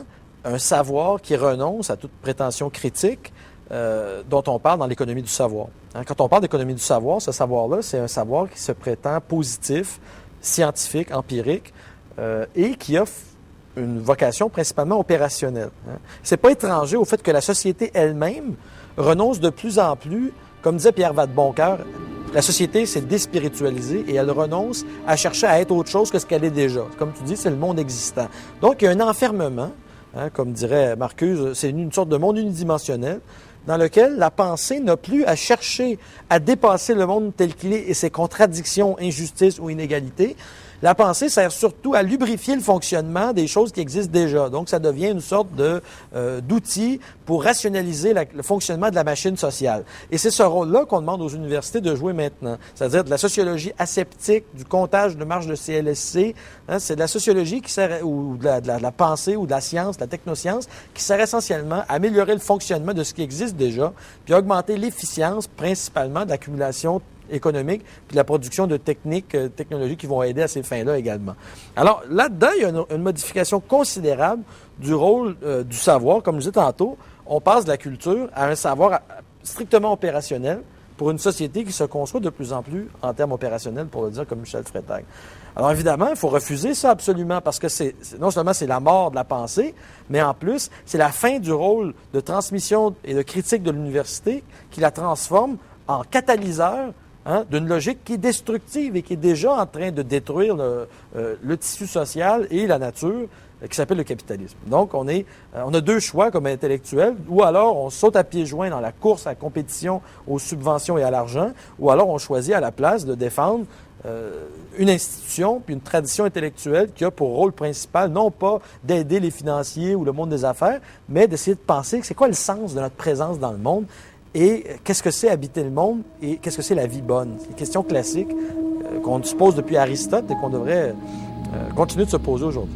un savoir qui renonce à toute prétention critique dont on parle dans l'économie du savoir. Quand on parle d'économie du savoir, ce savoir-là, c'est un savoir qui se prétend positif, scientifique, empirique, et qui a une vocation principalement opérationnelle. C'est pas étranger au fait que la société elle-même renonce de plus en plus, comme disait Pierre Vadeboncoeur, la société s'est déspiritualisée et elle renonce à chercher à être autre chose que ce qu'elle est déjà. Comme tu dis, c'est le monde existant. Donc, il y a un enfermement, comme dirait Marcuse, c'est une sorte de monde unidimensionnel, dans lequel la pensée n'a plus à chercher à dépasser le monde tel qu'il est et ses contradictions, injustices ou inégalités. La pensée sert surtout à lubrifier le fonctionnement des choses qui existent déjà. Donc, ça devient une sorte d'outil pour rationaliser le fonctionnement de la machine sociale. Et c'est ce rôle-là qu'on demande aux universités de jouer maintenant. C'est-à-dire de la sociologie aseptique, du comptage de marge de CLSC. C'est de la sociologie qui sert, ou de la pensée, ou de la science, de la technoscience, qui sert essentiellement à améliorer le fonctionnement de ce qui existe déjà, puis augmenter l'efficience, principalement, de l'accumulation économique, puis de la production de technologies qui vont aider à ces fins-là également. Alors, là-dedans, il y a une modification considérable du rôle du savoir. Comme je disais tantôt, on passe de la culture à un savoir strictement opérationnel pour une société qui se conçoit de plus en plus en termes opérationnels, pour le dire comme Michel Freytag. Alors, évidemment, il faut refuser ça absolument, parce que non seulement c'est la mort de la pensée, mais en plus, c'est la fin du rôle de transmission et de critique de l'université qui la transforme en catalyseur d'une logique qui est destructive et qui est déjà en train de détruire le tissu social et la nature qui s'appelle le capitalisme. Donc, on a deux choix comme intellectuels, ou alors on saute à pieds joints dans la course à la compétition, aux subventions et à l'argent, ou alors on choisit à la place de défendre une institution puis une tradition intellectuelle qui a pour rôle principal, non pas d'aider les financiers ou le monde des affaires, mais d'essayer de penser c'est quoi le sens de notre présence dans le monde. Et qu'est-ce que c'est habiter le monde et qu'est-ce que c'est la vie bonne? C'est une question classique qu'on se pose depuis Aristote et qu'on devrait continuer de se poser aujourd'hui.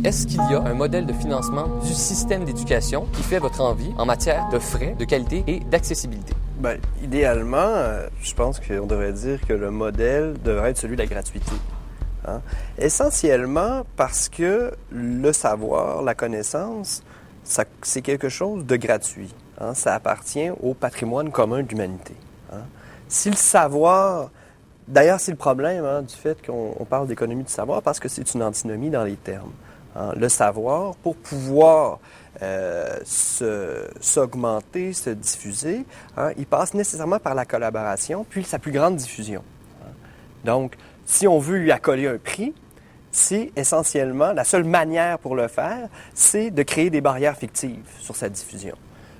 Est-ce qu'il y a un modèle de financement du système d'éducation qui fait votre envie en matière de frais, de qualité et d'accessibilité? Bien, idéalement, je pense qu'on devrait dire que le modèle devrait être celui de la gratuité. Essentiellement parce que le savoir, la connaissance, c'est quelque chose de gratuit. Ça appartient au patrimoine commun de l'humanité. Si le savoir... D'ailleurs, c'est le problème du fait qu'on parle d'économie du savoir, parce que c'est une antinomie dans les termes. Le savoir, pour pouvoir s'augmenter, se diffuser, il passe nécessairement par la collaboration, puis sa plus grande diffusion. Donc, si on veut lui accoler un prix, c'est essentiellement, la seule manière pour le faire, c'est de créer des barrières fictives sur sa diffusion.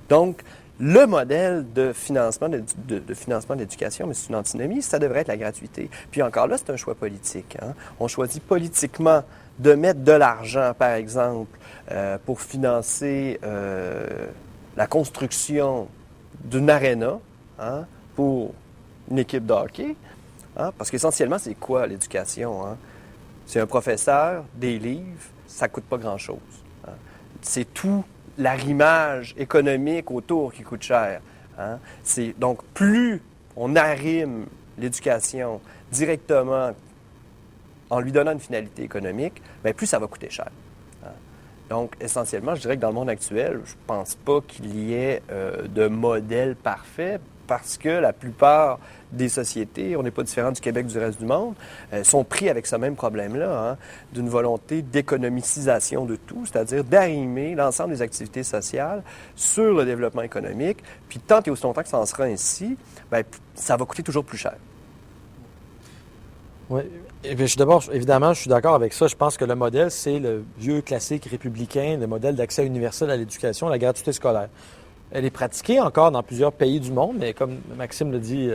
Donc, Le modèle de financement de financement de l'éducation, mais c'est une antinomie, ça devrait être la gratuité. Puis encore là, c'est un choix politique. Hein. On choisit politiquement de mettre de l'argent, par exemple, pour financer la construction d'une aréna, hein, pour une équipe de hockey. Hein, parce qu'essentiellement, c'est quoi l'éducation? Hein? C'est un professeur, des livres, ça ne coûte pas grand-chose. Hein. C'est tout l'arrimage économique autour qui coûte cher. Hein. Donc, plus on arrime l'éducation directement en lui donnant une finalité économique, bien, plus ça va coûter cher. Hein. Donc, essentiellement, je dirais que dans le monde actuel, je ne pense pas qu'il y ait de modèle parfait parce que la plupart des sociétés, on n'est pas différent du Québec du reste du monde, sont pris avec ce même problème-là, hein, d'une volonté d'économicisation de tout, c'est-à-dire d'arrimer l'ensemble des activités sociales sur le développement économique. Puis tant et aussi longtemps que ça en sera ainsi, bien, ça va coûter toujours plus cher. Oui. Et puis, évidemment, je suis d'accord avec ça. Je pense que le modèle, c'est le vieux classique républicain, le modèle d'accès universel à l'éducation, la gratuité scolaire. Elle est pratiquée encore dans plusieurs pays du monde, mais comme Maxime le dit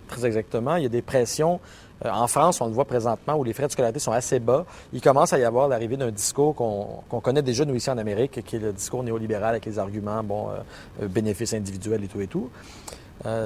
très exactement, il y a des pressions. En France, on le voit présentement, où les frais de scolarité sont assez bas. Il commence à y avoir l'arrivée d'un discours qu'on connaît déjà, nous, ici en Amérique, qui est le discours néolibéral avec les arguments, bénéfices individuels et tout.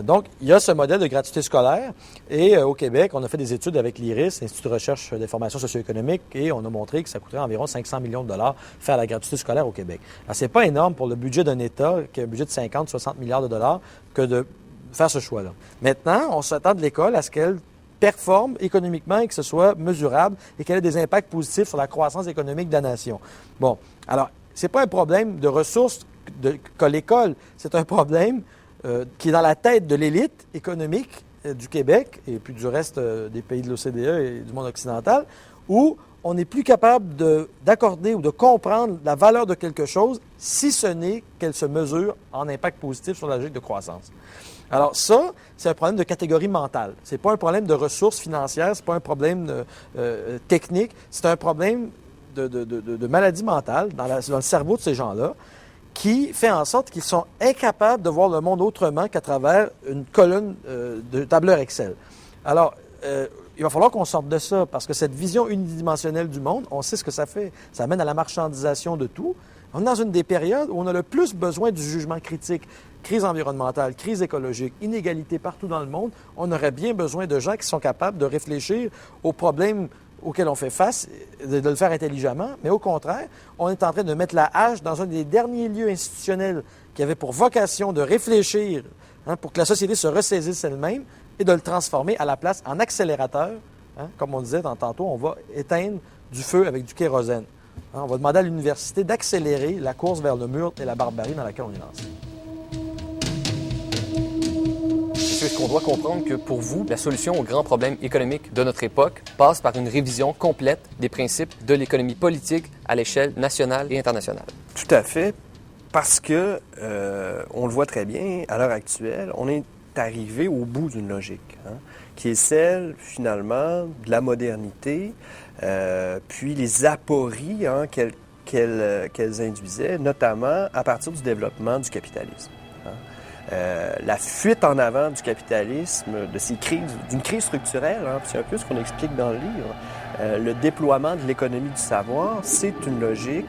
Donc, il y a ce modèle de gratuité scolaire. Et au Québec, on a fait des études avec l'IRIS, l'Institut de recherche des formations socio-économiques, et on a montré que ça coûterait environ 500 millions de dollars faire la gratuité scolaire au Québec. Alors, c'est pas énorme pour le budget d'un État, qui a un budget de 50-60 milliards de dollars, que de faire ce choix-là. Maintenant, on s'attend de l'école à ce qu'elle performe économiquement et que ce soit mesurable et qu'elle ait des impacts positifs sur la croissance économique de la nation. Bon, alors, c'est pas un problème de ressources qu'a l'école, c'est un problème qui est dans la tête de l'élite économique du Québec et puis du reste des pays de l'OCDE et du monde occidental, où on n'est plus capable d'accorder ou de comprendre la valeur de quelque chose si ce n'est qu'elle se mesure en impact positif sur la logique de croissance. Alors ça, c'est un problème de catégorie mentale. C'est pas un problème de ressources financières, c'est pas un problème technique, c'est un problème de maladie mentale dans le cerveau de ces gens-là, qui fait en sorte qu'ils sont incapables de voir le monde autrement qu'à travers une colonne de tableur Excel. Alors, il va falloir qu'on sorte de ça, parce que cette vision unidimensionnelle du monde, on sait ce que ça fait. Ça mène à la marchandisation de tout. On est dans une des périodes où on a le plus besoin du jugement critique. Crise environnementale, crise écologique, inégalité partout dans le monde. On aurait bien besoin de gens qui sont capables de réfléchir aux problèmes auxquels on fait face, de le faire intelligemment, mais au contraire, on est en train de mettre la hache dans un des derniers lieux institutionnels qui avait pour vocation de réfléchir, hein, pour que la société se ressaisisse elle-même et de le transformer à la place en accélérateur. Hein, comme on disait tantôt, on va éteindre du feu avec du kérosène. Hein, on va demander à l'université d'accélérer la course vers le mur et la barbarie dans laquelle on est lancé. Est-ce qu'on doit comprendre que pour vous, la solution aux grands problèmes économiques de notre époque passe par une révision complète des principes de l'économie politique à l'échelle nationale et internationale? Tout à fait, parce que, on le voit très bien, à l'heure actuelle, on est arrivé au bout d'une logique, hein, qui est celle, finalement, de la modernité, puis les apories hein, qu'elles induisaient, notamment à partir du développement du capitalisme. La fuite en avant du capitalisme, de ces crises, d'une crise structurelle, hein, c'est un peu ce qu'on explique dans le livre. Le déploiement de l'économie du savoir, c'est une logique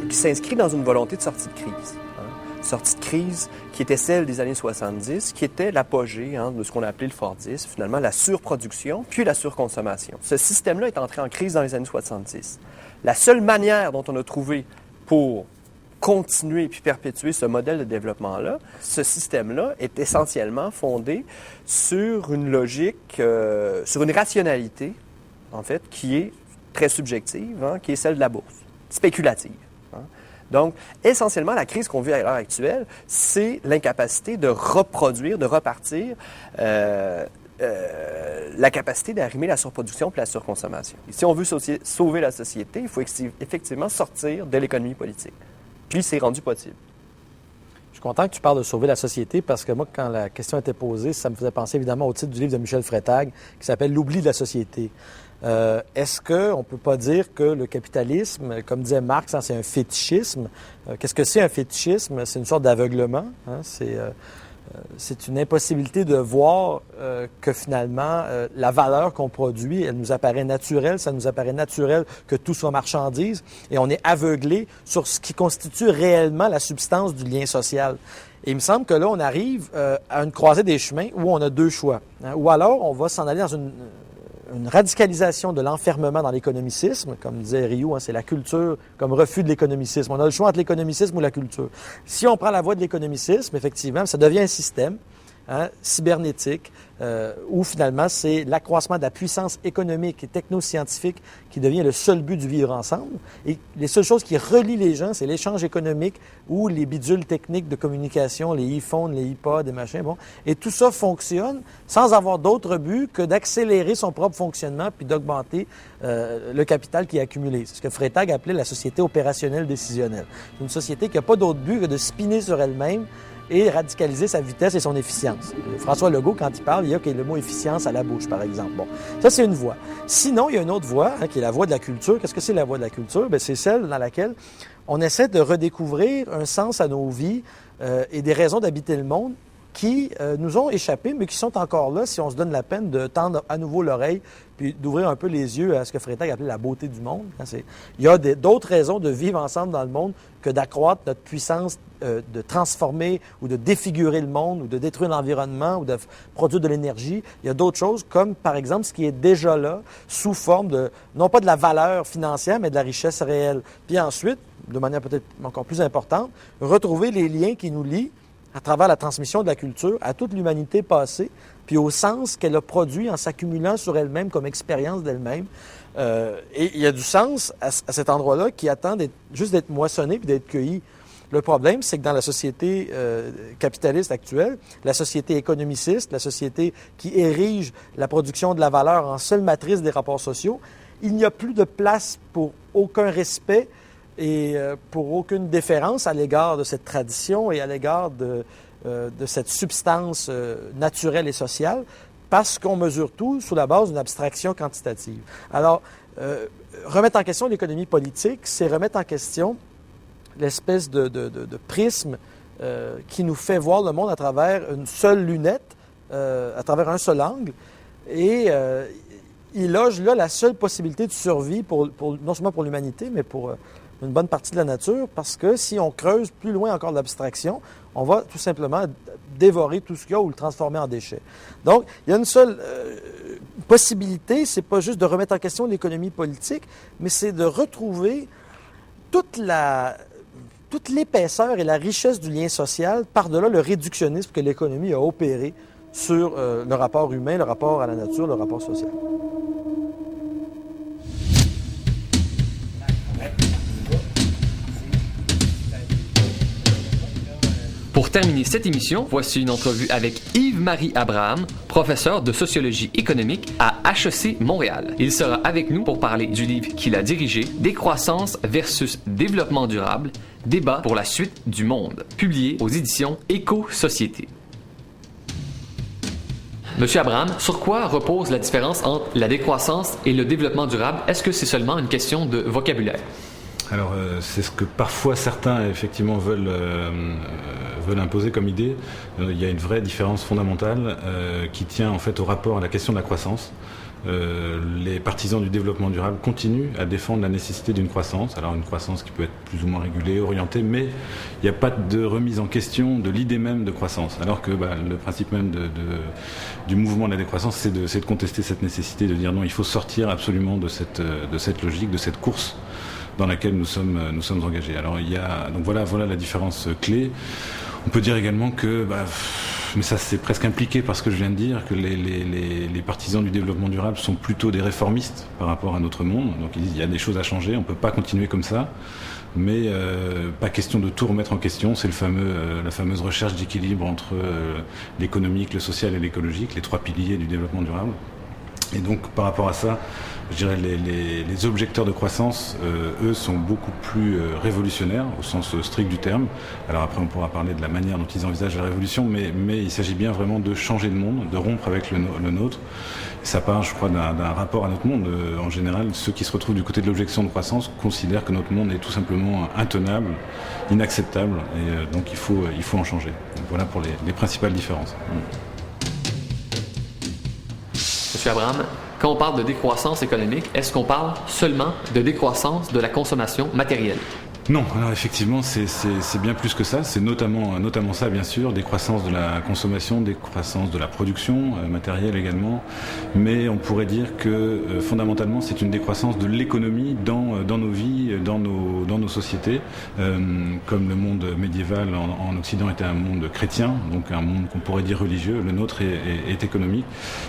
qui s'inscrit dans une volonté de sortie de crise. Hein. Sortie de crise qui était celle des années 70, qui était l'apogée hein, de ce qu'on a appelé le Fordisme, finalement la surproduction, puis la surconsommation. Ce système-là est entré en crise dans les années 70. La seule manière dont on a trouvé pour continuer puis perpétuer ce modèle de développement-là, ce système-là est essentiellement fondé sur une logique, sur une rationalité, en fait, qui est très subjective, hein, qui est celle de la bourse, spéculative. Hein. Donc, essentiellement, la crise qu'on vit à l'heure actuelle, c'est l'incapacité de reproduire, de repartir la capacité d'arrimer la surproduction puis la surconsommation. Et si on veut sauver la société, il faut effectivement sortir de l'économie politique. Puis, c'est rendu possible. Je suis content que tu parles de sauver la société parce que moi, quand la question était posée, ça me faisait penser évidemment au titre du livre de Michel Freytag qui s'appelle « L'oubli de la société ». Est-ce qu'on ne peut pas dire que le capitalisme, comme disait Marx, c'est un fétichisme? Qu'est-ce que c'est un fétichisme? C'est une sorte d'aveuglement. C'est une impossibilité de voir que finalement, la valeur qu'on produit, elle nous apparaît naturelle. Ça nous apparaît naturel que tout soit marchandise. Et on est aveuglé sur ce qui constitue réellement la substance du lien social. Et il me semble que là, on arrive à une croisée des chemins où on a deux choix. Ou alors, on va s'en aller dans une radicalisation de l'enfermement dans l'économicisme, comme disait Rioux, c'est la culture comme refus de l'économicisme. On a le choix entre l'économicisme ou la culture. Si on prend la voie de l'économicisme, effectivement, ça devient un système cybernétique où finalement c'est l'accroissement de la puissance économique et technoscientifique qui devient le seul but du vivre ensemble. Et les seules choses qui relient les gens, c'est l'échange économique ou les bidules techniques de communication, les e-phones, les iPods, des machins. Bon. Et tout ça fonctionne sans avoir d'autre but que d'accélérer son propre fonctionnement puis d'augmenter le capital qui est accumulé. C'est ce que Freytag appelait la société opérationnelle décisionnelle. C'est une société qui n'a pas d'autre but que de spinner sur elle-même et radicaliser sa vitesse et son efficience. François Legault, quand il parle, il y a le mot efficience à la bouche, par exemple. Bon, ça, c'est une voie. Sinon, il y a une autre voie, qui est la voie de la culture. Qu'est-ce que c'est la voie de la culture? Bien, c'est celle dans laquelle on essaie de redécouvrir un sens à nos vies et des raisons d'habiter le monde qui nous ont échappé, mais qui sont encore là si on se donne la peine de tendre à nouveau l'oreille puis d'ouvrir un peu les yeux à ce que Freytag appelait la beauté du monde. Il y a d'autres raisons de vivre ensemble dans le monde que d'accroître notre puissance de transformer ou de défigurer le monde ou de détruire l'environnement ou de produire de l'énergie. Il y a d'autres choses comme, par exemple, ce qui est déjà là sous forme de, non pas de la valeur financière, mais de la richesse réelle. Puis ensuite, de manière peut-être encore plus importante, retrouver les liens qui nous lient à travers la transmission de la culture à toute l'humanité passée, puis au sens qu'elle a produit en s'accumulant sur elle-même comme expérience d'elle-même. Et il y a du sens à cet endroit-là qui attend juste d'être moissonné puis d'être cueilli. Le problème, c'est que dans la société capitaliste actuelle, la société économiciste, la société qui érige la production de la valeur en seule matrice des rapports sociaux, il n'y a plus de place pour aucun respect et pour aucune déférence à l'égard de cette tradition et à l'égard de cette substance naturelle et sociale, parce qu'on mesure tout sous la base d'une abstraction quantitative. Alors, remettre en question l'économie politique, c'est remettre en question l'espèce de prisme qui nous fait voir le monde à travers une seule lunette, à travers un seul angle, et il loge là la seule possibilité de survie, non seulement pour l'humanité, mais pour une bonne partie de la nature, parce que si on creuse plus loin encore de l'abstraction, on va tout simplement dévorer tout ce qu'il y a ou le transformer en déchets. Donc, il y a une seule possibilité, c'est pas juste de remettre en question l'économie politique, mais c'est de retrouver toute l'épaisseur et la richesse du lien social par-delà le réductionnisme que l'économie a opéré sur le rapport humain, le rapport à la nature, le rapport social. Pour terminer cette émission, voici une entrevue avec Yves-Marie Abraham, professeur de sociologie économique à HEC Montréal. Il sera avec nous pour parler du livre qu'il a dirigé, Décroissance versus développement durable, débat pour la suite du monde, publié aux éditions Éco-Société. Monsieur Abraham, sur quoi repose la différence entre la décroissance et le développement durable? Est-ce que c'est seulement une question de vocabulaire? Alors, c'est ce que parfois certains, effectivement, veulent imposer comme idée. Il y a une vraie différence fondamentale qui tient, en fait, au rapport à la question de la croissance. Les partisans du développement durable continuent à défendre la nécessité d'une croissance. Alors, une croissance qui peut être plus ou moins régulée, orientée, mais il n'y a pas de remise en question de l'idée même de croissance. Alors que le principe même du mouvement de la décroissance, c'est de contester cette nécessité, de dire non, il faut sortir absolument de cette logique, de cette course dans laquelle nous sommes engagés. Alors donc voilà la différence clé. On peut dire également que, mais ça c'est presque impliqué par ce que je viens de dire, que les partisans du développement durable sont plutôt des réformistes par rapport à notre monde. Donc ils disent il y a des choses à changer, on ne peut pas continuer comme ça. Mais pas question de tout remettre en question. C'est la fameuse recherche d'équilibre entre l'économique, le social et l'écologique, les trois piliers du développement durable. Et donc par rapport à ça, je dirais les objecteurs de croissance, eux, sont beaucoup plus révolutionnaires au sens strict du terme. Alors après, on pourra parler de la manière dont ils envisagent la révolution, mais il s'agit bien vraiment de changer de monde, de rompre avec le nôtre. Ça part, je crois, d'un rapport à notre monde. En général, ceux qui se retrouvent du côté de l'objection de croissance considèrent que notre monde est tout simplement intenable, inacceptable, et donc il faut en changer. Donc, voilà pour les principales différences. Monsieur Abraham, quand on parle de décroissance économique, est-ce qu'on parle seulement de décroissance de la consommation matérielle? Non, alors effectivement, c'est bien plus que ça. C'est notamment ça, bien sûr, décroissance de la consommation, décroissance de la production matérielle également. Mais on pourrait dire que fondamentalement, c'est une décroissance de l'économie dans nos vies, dans nos sociétés. Comme le monde médiéval en Occident était un monde chrétien, donc un monde qu'on pourrait dire religieux, le nôtre est économique.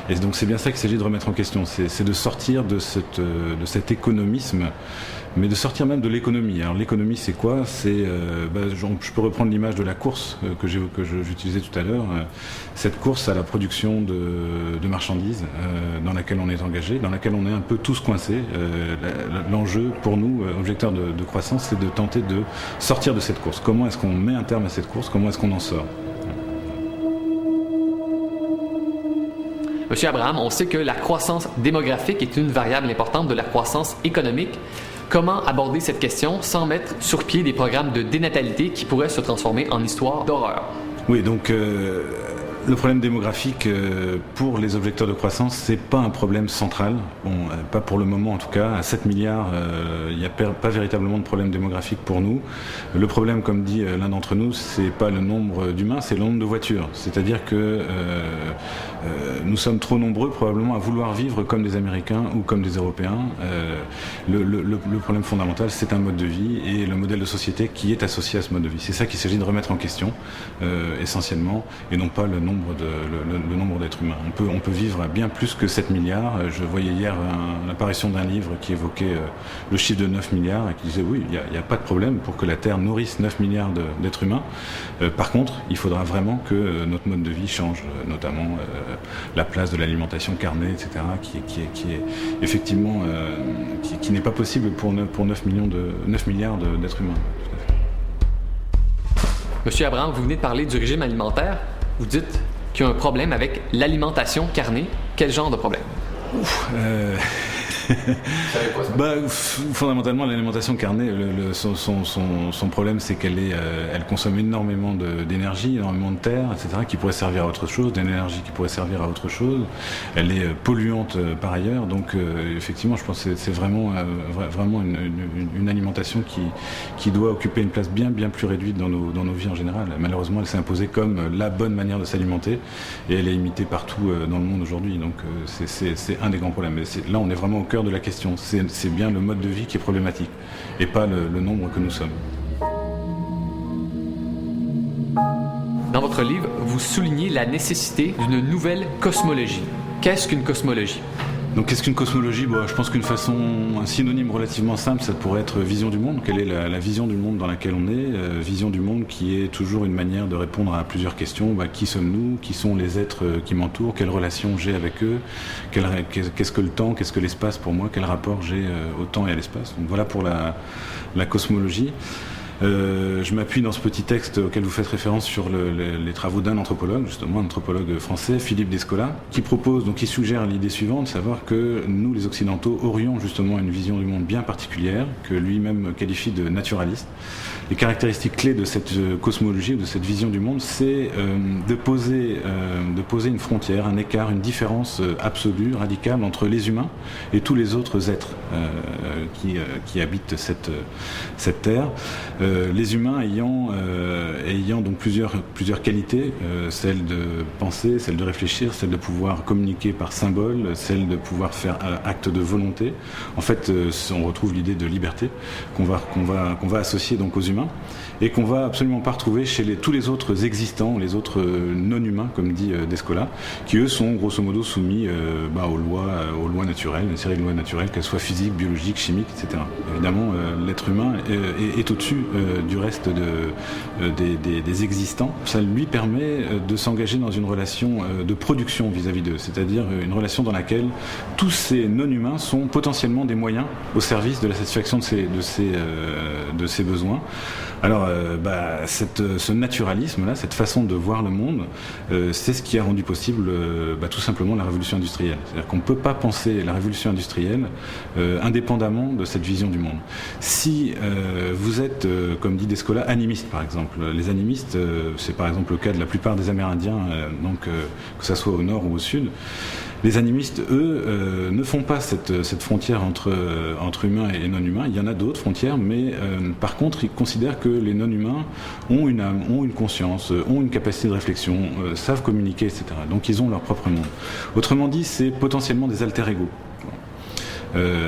Et donc c'est bien ça qu'il s'agit de remettre en question. C'est de sortir de cet économisme, mais de sortir même de l'économie. Alors l'économie, c'est quoi? Je peux reprendre l'image de la course que j'utilisais tout à l'heure. Cette course à la production de marchandises dans laquelle on est engagé, dans laquelle on est un peu tous coincés. L'enjeu pour nous, objecteurs de croissance, c'est de tenter de sortir de cette course. Comment est-ce qu'on met un terme à cette course? Comment est-ce qu'on en sort? Monsieur Abraham, on sait que la croissance démographique est une variable importante de la croissance économique. Comment aborder cette question sans mettre sur pied des programmes de dénatalité qui pourraient se transformer en histoire d'horreur? Oui, donc le problème démographique pour les objecteurs de croissance, c'est pas un problème central. Bon, pas pour le moment en tout cas. À 7 milliards, il n'y a pas véritablement de problème démographique pour nous. Le problème, comme dit l'un d'entre nous, c'est pas le nombre d'humains, c'est le nombre de voitures. C'est-à-dire que nous sommes trop nombreux probablement à vouloir vivre comme des Américains ou comme des Européens. Le problème fondamental, c'est un mode de vie et le modèle de société qui est associé à ce mode de vie. C'est ça qu'il s'agit de remettre en question essentiellement, et non pas le nombre d'êtres humains. On peut vivre à bien plus que 7 milliards. Je voyais hier l'apparition d'un livre qui évoquait le chiffre de 9 milliards et qui disait oui, il n'y a pas de problème pour que la Terre nourrisse 9 milliards d'êtres humains. Par contre, il faudra vraiment que notre mode de vie change, notamment la place de l'alimentation carnée, etc., qui est effectivement qui n'est pas possible pour 9 milliards d'êtres humains. Monsieur Abraham, vous venez de parler du régime alimentaire. Vous dites qu'il y a un problème avec l'alimentation carnée. Quel genre de problème? Fondamentalement, l'alimentation carnée, son problème, c'est elle consomme énormément d'énergie, énormément de terre, etc., qui pourrait servir à autre chose, d'énergie qui pourrait servir à autre chose. Elle est polluante par ailleurs, donc effectivement, je pense que c'est vraiment une alimentation qui doit occuper une place bien plus réduite dans nos vies en général. Malheureusement, elle s'est imposée comme la bonne manière de s'alimenter, et elle est imitée partout dans le monde aujourd'hui. Donc c'est un des grands problèmes. Là, on est vraiment au cœur de la question. C'est bien le mode de vie qui est problématique et pas le nombre que nous sommes. Dans votre livre, vous soulignez la nécessité d'une nouvelle cosmologie. Qu'est-ce qu'une cosmologie? Donc qu'est-ce qu'une cosmologie? Je pense un synonyme relativement simple, ça pourrait être vision du monde. Quelle est la vision du monde dans laquelle on est? Vision du monde qui est toujours une manière de répondre à plusieurs questions. Qui sommes-nous? Qui sont les êtres qui m'entourent? Quelle relation j'ai avec eux? Qu'est-ce que le temps? Qu'est-ce que l'espace pour moi? Quel rapport j'ai au temps et à l'espace? Donc voilà pour la cosmologie. Je m'appuie dans ce petit texte auquel vous faites référence sur les travaux d'un anthropologue, justement un anthropologue français, Philippe Descola, qui suggère l'idée suivante, de savoir que nous, les Occidentaux, aurions justement une vision du monde bien particulière, que lui-même qualifie de naturaliste. Les caractéristiques clés de cette cosmologie, de cette vision du monde, c'est de poser une frontière, un écart, une différence absolue, radicale entre les humains et tous les autres êtres qui habitent cette terre. Les humains ayant donc plusieurs qualités, celle de penser, celle de réfléchir, celle de pouvoir communiquer par symbole, celle de pouvoir faire acte de volonté. En fait, on retrouve l'idée de liberté qu'on va associer donc aux humains et qu'on va absolument pas retrouver chez tous les autres existants, les autres non-humains, comme dit Descola, qui eux sont grosso modo soumis aux lois naturelles, une série de lois naturelles, qu'elles soient physiques, biologiques, chimiques, etc. Évidemment, l'être humain est au-dessus du reste des existants. Ça lui permet de s'engager dans une relation de production vis-à-vis d'eux, c'est-à-dire une relation dans laquelle tous ces non-humains sont potentiellement des moyens au service de la satisfaction de ses besoins. Alors, ce naturalisme-là, cette façon de voir le monde, c'est ce qui a rendu possible tout simplement la révolution industrielle. C'est-à-dire qu'on ne peut pas penser la révolution industrielle indépendamment de cette vision du monde. Si vous êtes, comme dit Descola, animiste par exemple, les animistes, c'est par exemple le cas de la plupart des Amérindiens, que ça soit au nord ou au sud, les animistes, eux, ne font pas cette frontière entre humains et non-humains. Il y en a d'autres frontières, mais par contre, ils considèrent que les non-humains ont une âme, ont une conscience, ont une capacité de réflexion, savent communiquer, etc. Donc ils ont leur propre monde. Autrement dit, c'est potentiellement des alter-ego.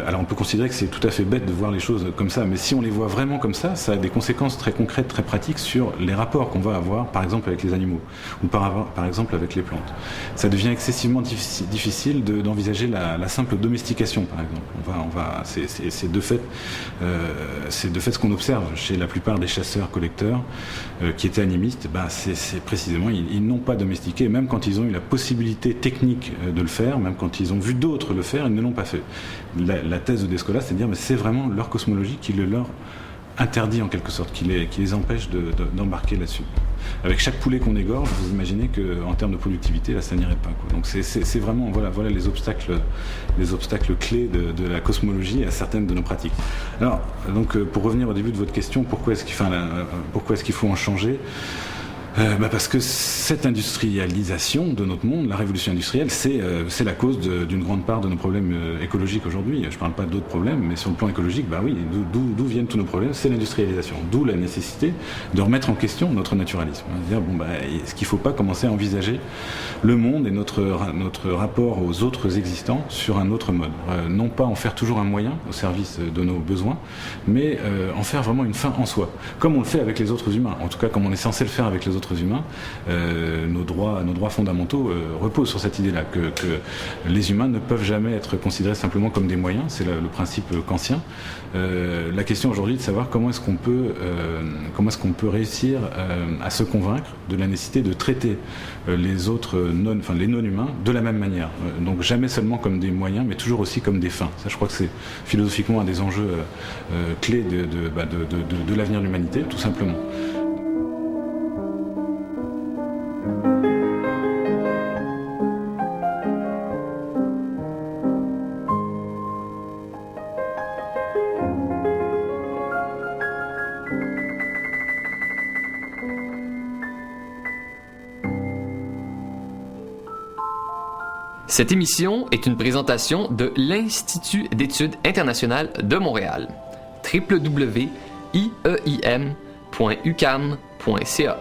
Alors on peut considérer que c'est tout à fait bête de voir les choses comme ça, mais si on les voit vraiment comme ça a des conséquences très concrètes, très pratiques sur les rapports qu'on va avoir, par exemple avec les animaux, ou par exemple avec les plantes. Ça devient excessivement difficile d'envisager la simple domestication, par exemple. C'est de fait ce qu'on observe chez la plupart des chasseurs-collecteurs qui étaient animistes. C'est précisément, ils n'ont pas domestiqué, même quand ils ont eu la possibilité technique de le faire, même quand ils ont vu d'autres le faire, ils ne l'ont pas fait. La thèse de Descola, c'est de dire mais c'est vraiment leur cosmologie qui le leur interdit en quelque sorte, qui les empêche d'embarquer là-dessus. Avec chaque poulet qu'on égorge, vous imaginez qu'en termes de productivité, là, ça n'irait pas, quoi. Donc c'est vraiment voilà les obstacles clés de la cosmologie à certaines de nos pratiques. Alors donc pour revenir au début de votre question, pourquoi est-ce qu'il faut en changer? Parce que cette industrialisation de notre monde, la révolution industrielle, c'est la cause d'une grande part de nos problèmes écologiques aujourd'hui. Je ne parle pas d'autres problèmes, mais sur le plan écologique, oui, d'où viennent tous nos problèmes, c'est l'industrialisation. D'où la nécessité de remettre en question notre naturalisme. Dire, est-ce qu'il ne faut pas commencer à envisager le monde et notre rapport aux autres existants sur un autre mode? Non pas en faire toujours un moyen au service de nos besoins, mais en faire vraiment une fin en soi. Comme on le fait avec les autres humains, en tout cas comme on est censé le faire avec les autres humains, nos droits fondamentaux reposent sur cette idée-là, que les humains ne peuvent jamais être considérés simplement comme des moyens, c'est le principe kantien. La question aujourd'hui est de savoir comment est-ce qu'on peut réussir à se convaincre de la nécessité de traiter les non-humains de la même manière. Donc jamais seulement comme des moyens, mais toujours aussi comme des fins. Ça, je crois que c'est philosophiquement un des enjeux clés de l'avenir de l'humanité, tout simplement. Cette émission est une présentation de l'Institut d'études internationales de Montréal. www.ieim.uqam.ca